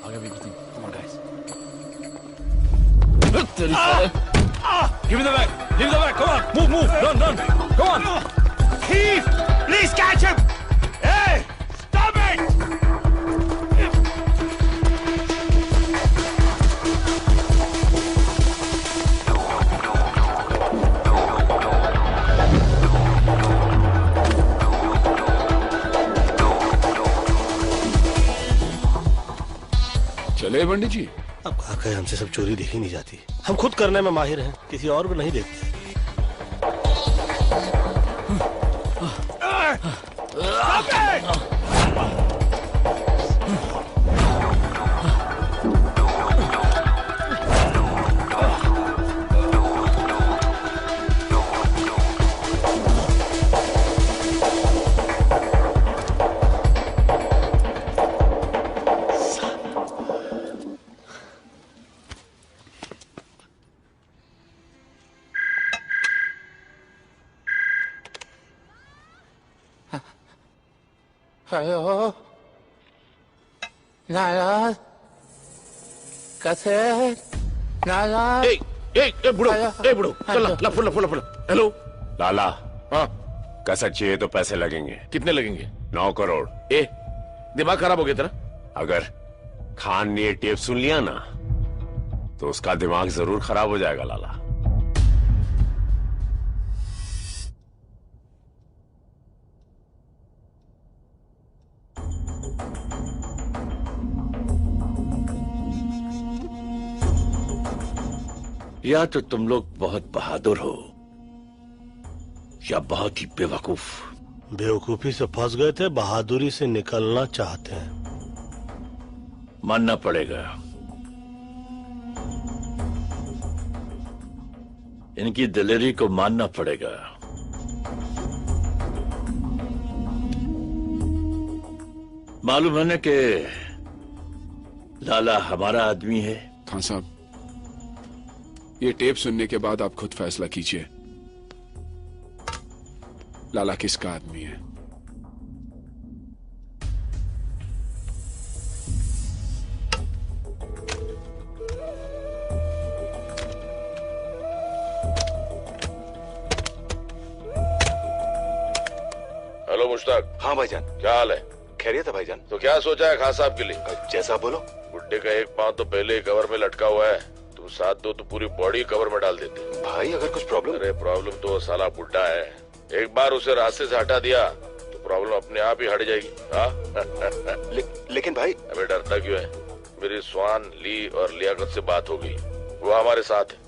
आगे भी come on guys. Give me the bag. Give me the bag. Come on. Move. Run. Come on. Heath, please catch him. Hey, stop it. चले पंडित जी? अब कहा कहे हमसे सब चोरी देखी नहीं जाती। हम खुद करने में माहिर हैं, किसी और को नहीं देखते। हेलो नाराज कैसे नाराज? बुढ़ो चलो फुला हेलो लाला। हाँ, कैसेट चाहिए तो पैसे लगेंगे। कितने लगेंगे? 9 करोड़। दिमाग खराब हो गया तेरा? अगर खान ने ये टेप सुन लिया ना तो उसका दिमाग जरूर खराब हो जाएगा लाला। या तो तुम लोग बहुत बहादुर हो या बहुत ही बेवकूफ। बेवकूफी से फंस गए थे, बहादुरी से निकलना चाहते हैं। मानना पड़ेगा, इनकी दिलेरी को मानना पड़ेगा। मालूम है ना कि लाला हमारा आदमी है। खान साहब, ये टेप सुनने के बाद आप खुद फैसला कीजिए, लाला किसका आदमी है। हेलो मुश्ताक। हाँ भाईजान। क्या हाल है? खैरियत है भाईजान। तो क्या सोचा है खास साहब के लिए? जैसा बोलो। बुड्ढे का एक पाँव तो पहले कवर में लटका हुआ है, तुम तू साथ दो तो पूरी बॉडी कवर में डाल देते। भाई अगर कुछ प्रॉब्लम? अरे प्रॉब्लम तो साला बुड्ढा है, एक बार उसे रास्ते से हटा दिया तो प्रॉब्लम अपने आप ही हट जाएगी। हाँ? लेकिन भाई। अबे डरता क्यों है? मेरी स्वान, ली और लियाकत से बात हो गई, वो हमारे साथ है।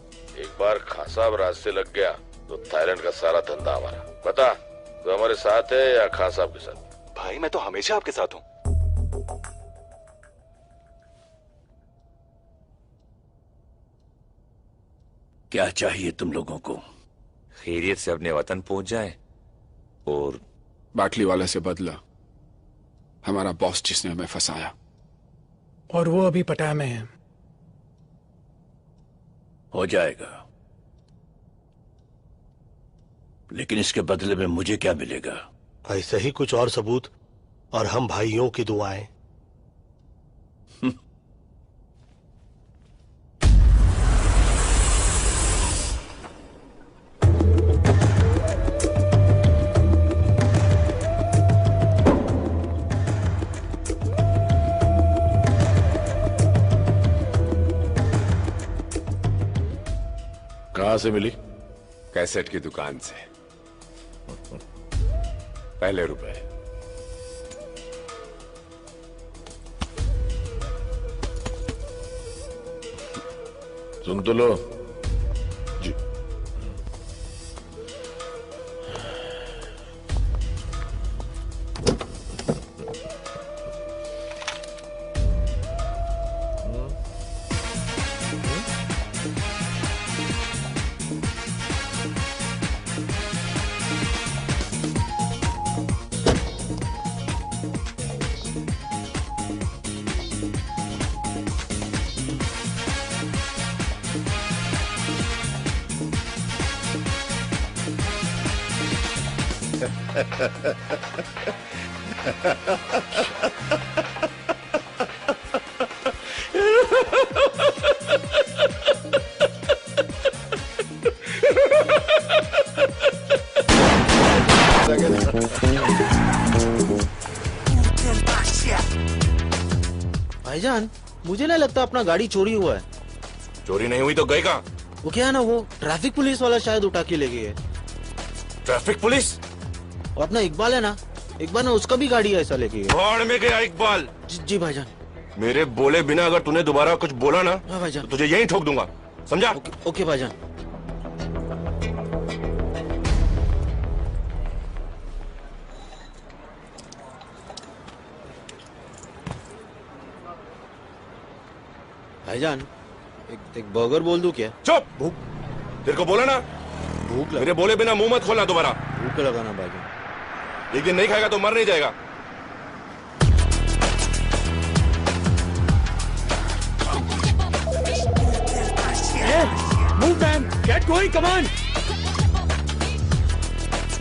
एक बार खान साहब रास्ते लग गया तो थाईलैंड का सारा धंधा हमारा। बता, तो हमारे साथ है या खान साहब के साथ? भाई मैं तो हमेशा आपके साथ हूँ। क्या चाहिए तुम लोगों को? खैरियत से अपने वतन पहुंच जाए और बाटली वाले से बदला, हमारा बॉस जिसने हमें फंसाया। और वो अभी पटाया में है। हो जाएगा, लेकिन इसके बदले में मुझे क्या मिलेगा? ऐसे ही कुछ और सबूत और हम भाइयों की दुआएं। कहां से मिली? कैसेट की दुकान से। पहले रुपए। सुन तो लो। जी। भाईजान, मुझे नहीं लगता अपना गाड़ी चोरी हुआ है। चोरी नहीं हुई तो गए कहाँ? वो क्या है ना, वो ट्रैफिक पुलिस वाला शायद उठा के ले गए। Traffic police? और अपना इकबाल है ना, इकबाल ने उसका भी गाड़ी ऐसा लेके गया। भाड़ में गया इकबाल। जी भाईजान। मेरे बोले बिना अगर तूने दोबारा कुछ बोला ना, हाँ भाईजान, तो तुझे यहीं ठोक दूंगा, समझा? ओके भाईजान। भाईजान, एक बर्गर बोल दूं क्या? चुप! भूख तेरे को बोला ना, भूख मेरे बोले बिना मुंह मत खोलना दोबारा। भूख लगाना भाईजान। एक दिन नहीं खाएगा तो मर नहीं जाएगा। Move man, get going, come on.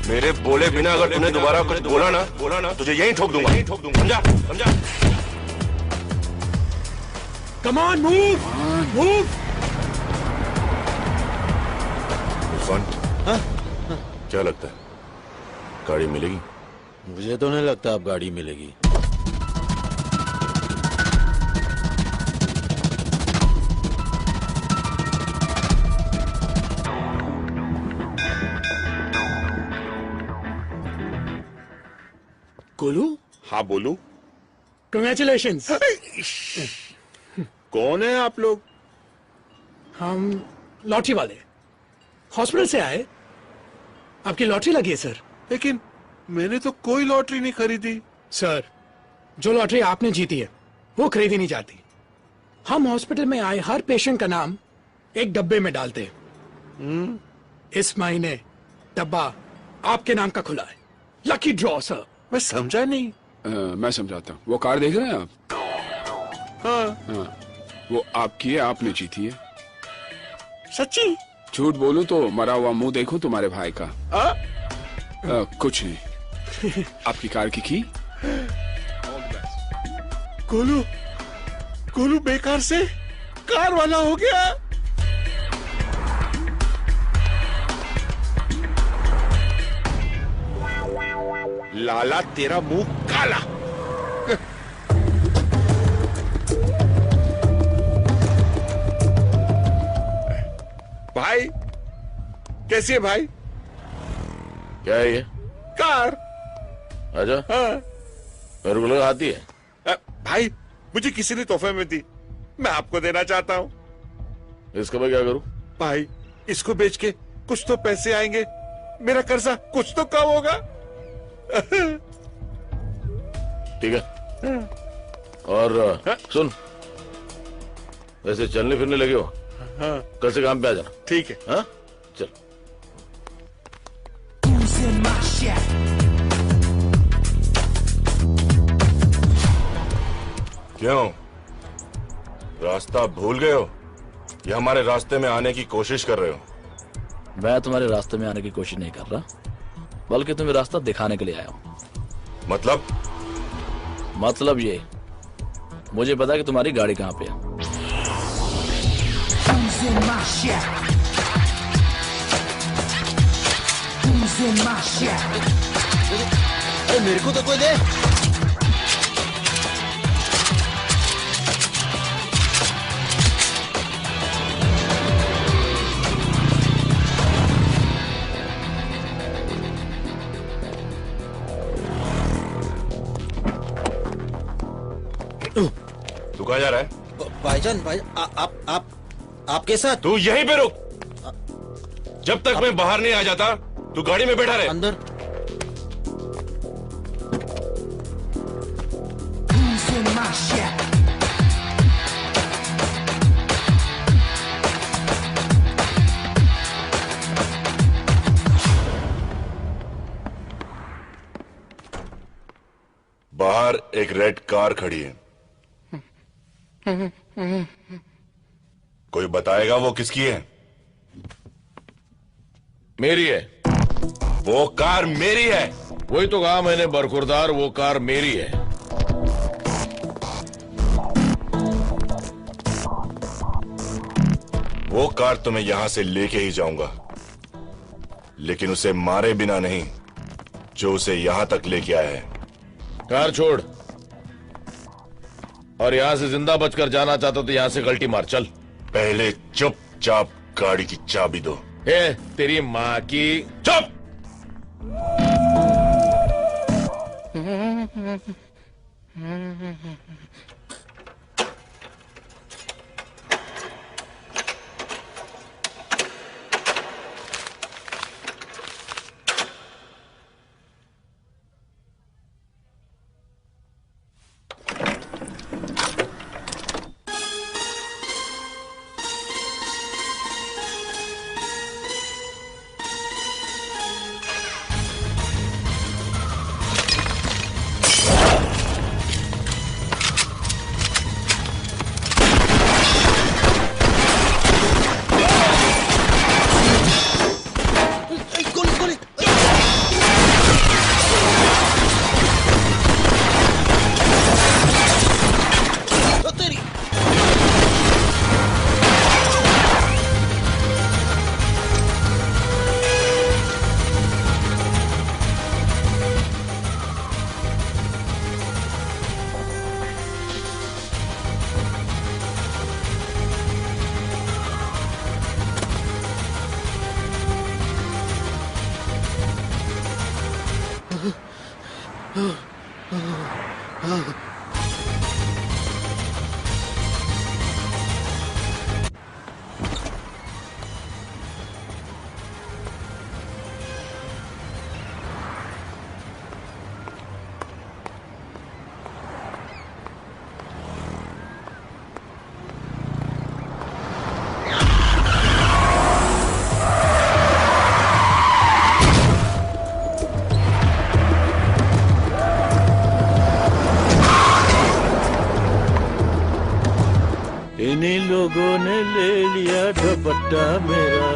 मेरे बोले बिना अगर तूने दोबारा कुछ बोला ना, तुझे यहीं ठोक दूंगा, समझा? समझा? Come on, move, move. Irfan, क्या लगता है गाड़ी मिलेगी? मुझे तो नहीं लगता अब गाड़ी मिलेगी। गोलू? हाँ बोलू। Congratulations. कौन है आप लोग? हम लॉटरी वाले, हॉस्पिटल से आए। आपकी लॉटरी लगी है सर। लेकिन मैंने तो कोई लॉटरी नहीं खरीदी। सर, जो लॉटरी आपने जीती है वो खरीदी नहीं जाती। हम हॉस्पिटल में आए हर पेशेंट का नाम एक डब्बे में डालते हैं। इस महीने डब्बा आपके नाम का खुला है। Lucky draw sir. मैं समझा नहीं। मैं समझाता हूँ। वो कार देख रहे हैं आप? हाँ, वो आपकी है, आपने जीती है। सच्ची? झूठ बोलूं तो मरा हुआ मुंह देखो तुम्हारे भाई का। कुछ नहीं। आपकी कार की गोलू, गोलू बेकार से कार वाला हो गया। लाला तेरा मुंह काला। कैसी है भाई? क्या है ये? कार। आजा। हाँ। मेरे को लगा आती है। भाई मुझे किसी ने तोहफे में दी, मैं आपको देना चाहता हूँ। इसका मैं क्या करूँ? भाई इसको बेच के कुछ तो पैसे आएंगे, मेरा कर्जा कुछ तो कम होगा। ठीक है। और सुन, वैसे चलने फिरने लगे हो? हाँ। कल से काम पे आ जाना। ठीक है। हाँ चल। क्यों, रास्ता भूल गए हो या हमारे रास्ते में आने की कोशिश कर रहे हो? मैं तुम्हारे रास्ते में आने की कोशिश नहीं कर रहा, बल्कि तुम्हें रास्ता दिखाने के लिए आया हूं। मतलब ये, मुझे पता है कि तुम्हारी गाड़ी कहां पे है। अरे मेरे को तो कोई दे। तू कहाँ जा रहा है? भाईजान, भाई आपके साथ। तू यहीं पे रुक, जब तक मैं बाहर नहीं आ जाता तू गाड़ी में बैठा रहे। अंदर। बाहर एक रेड कार खड़ी है, कोई बताएगा वो किसकी है? मेरी है। वो कार मेरी है। वही तो कहा मैंने बरखुरदार, वो कार मेरी है। वो कार तो मैं यहां से लेके ही जाऊंगा, लेकिन उसे मारे बिना नहीं जो उसे यहां तक लेके आया है। कार छोड़, और यहां से जिंदा बचकर जाना चाहता तो यहां से गलती मार। चल। पहले चुपचाप गाड़ी की चाबी दो। ए, तेरी माँ की। चुप। इन्हीं लोगों ने ले लिया दुपट्टा मेरा।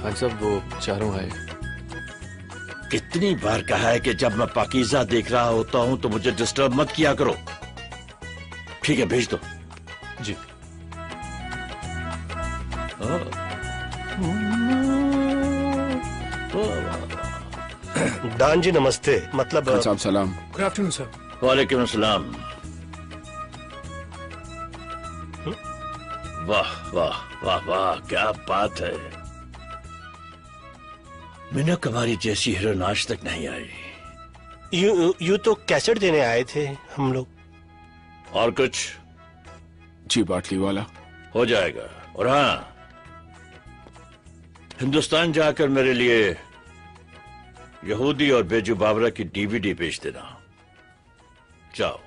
हाँ साहब, वो चारों आए। कितनी बार कहा है कि जब मैं पाकीज़ा देख रहा होता हूं तो मुझे डिस्टर्ब मत किया करो। ठीक है, भेज दो। जी। दान जी नमस्ते। मतलब साहब सलाम। Good afternoon sir. वालेकुम अस्सलाम। वाह वाह वाह वाह, क्या बात है। मिनक हमारी जैसी हीरोइन आज तक नहीं आई। यू तो कैसेट देने आए थे हम लोग। और कुछ? जी बाटली वाला हो जाएगा। और हाँ, हिंदुस्तान जाकर मेरे लिए यहूदी और बेजू बाबरा की डीवीडी भेज देना। जाओ।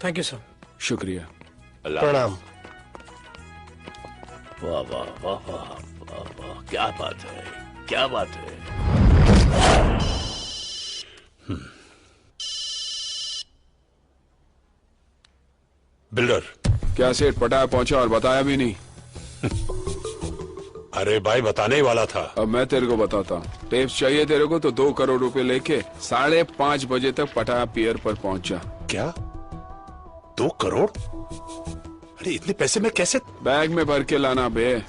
Thank you sir. शुक्रिया। प्रणाम। वाह वाह वाह वाह वाह वाह, क्या बात है, क्या बात है। बिल्डर। क्या सेठ पटाया पहुंचा और बताया भी नहीं? अरे भाई बताने ही वाला था। अब मैं तेरे को बताता हूँ। टेप्स चाहिए तेरे को तो 2 करोड़ रुपए लेके 5:30 बजे तक पटाया पियर पर पहुंच जा। क्या 2 करोड़? अरे इतने पैसे में कैसे? बैग में भर के लाना बे।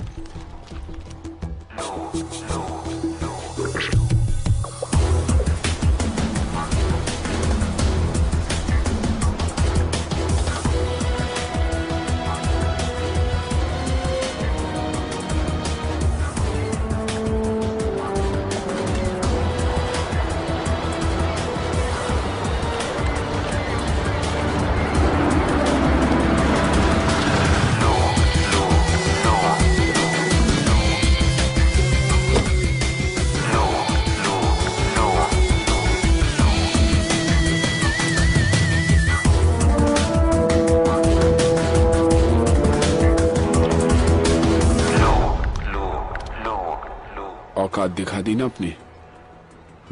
औकात दिखा दी ना अपनी।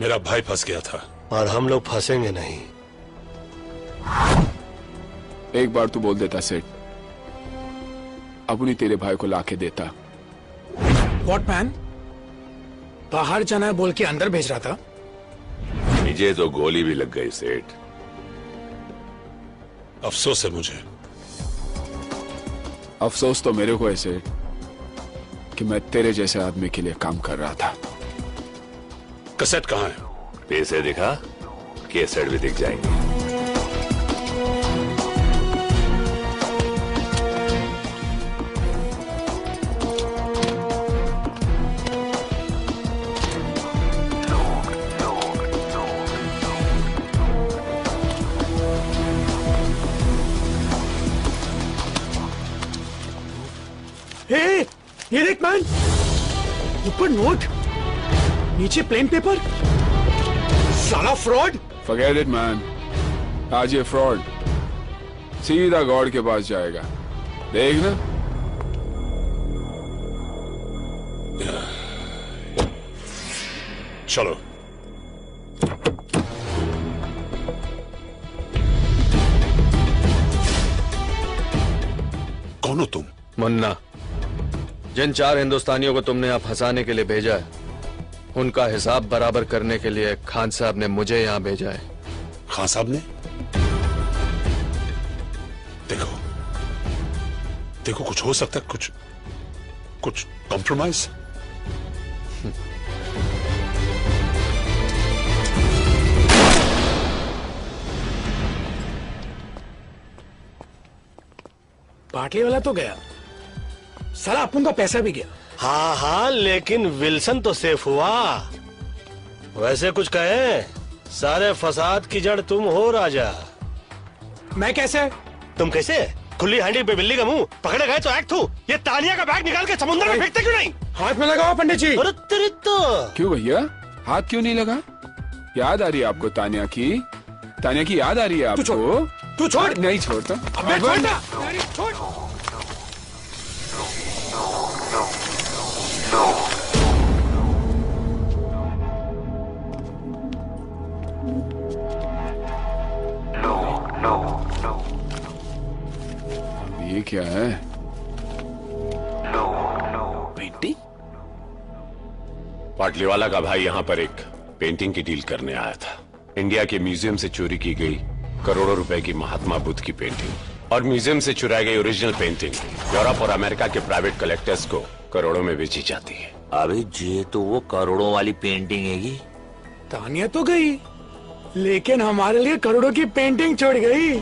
मेरा भाई फंस गया था और हम लोग फंसेंगे नहीं। एक बार तू बोल देता सेठ, अपनी तेरे भाई को लाके देता। What man? बाहर जाना है बोल के अंदर भेज रहा था। मुझे तो गोली भी लग गई सेठ। अफसोस है मुझे। अफसोस तो मेरे को है सेठ कि मैं तेरे जैसे आदमी के लिए काम कर रहा था। कैसेट कहाँ है? पैसे दिखा, कैसेट भी दिख जाएंगे। ये देख मैन, ऊपर नोट, नीचे प्लेन पेपर। साला फ्रॉड। Forget it man, आज ये फ्रॉड सीधा गॉड के पास जाएगा, देख ना। चलो। कौन हो तुम? मुन्ना। जिन 4 हिंदुस्तानियों को तुमने यहाँ फंसाने के लिए भेजा है, उनका हिसाब बराबर करने के लिए खान साहब ने मुझे यहाँ भेजा है। खान साहब ने? देखो देखो, कुछ हो सकता है, कुछ कॉम्प्रोमाइज। बाटली वाला तो गया, साला अपन का पैसा भी गया। हाँ हाँ, लेकिन विल्सन तो सेफ हुआ। वैसे कुछ कहे, सारे फसाद की जड़ तुम हो राजा। मैं कैसे? तुम कैसे? खुली हांडी पे बिल्ली का मुंह पकड़े गए तो एक्ट हूँ। ये तानिया का बैग निकाल के समुद्र में फेंकते क्यों नहीं? हाथ में लगाओ पंडित जी। अरे तेरी तो। क्यों भैया, हाथ क्यों नहीं लगा? याद आ रही है आपको तानिया की? तानिया की याद आ रही है आपको? तू छोड़। नहीं छोड़ता। अबे छोड़ना। छोड़। ये क्या है? पेंटिंग? पाटलीवाला का भाई यहाँ पर एक पेंटिंग की डील करने आया था। इंडिया के म्यूजियम से चोरी की गई करोड़ों रुपए की महात्मा बुद्ध की पेंटिंग। और म्यूजियम से चुराई गई ओरिजिनल पेंटिंग यूरोप और अमेरिका के प्राइवेट कलेक्टर्स को करोड़ों में बेची जाती है। अबे ये तो वो करोड़ों वाली पेंटिंग हैगी। तानिया तो गई, लेकिन हमारे लिए करोड़ों की पेंटिंग छोड़ गई।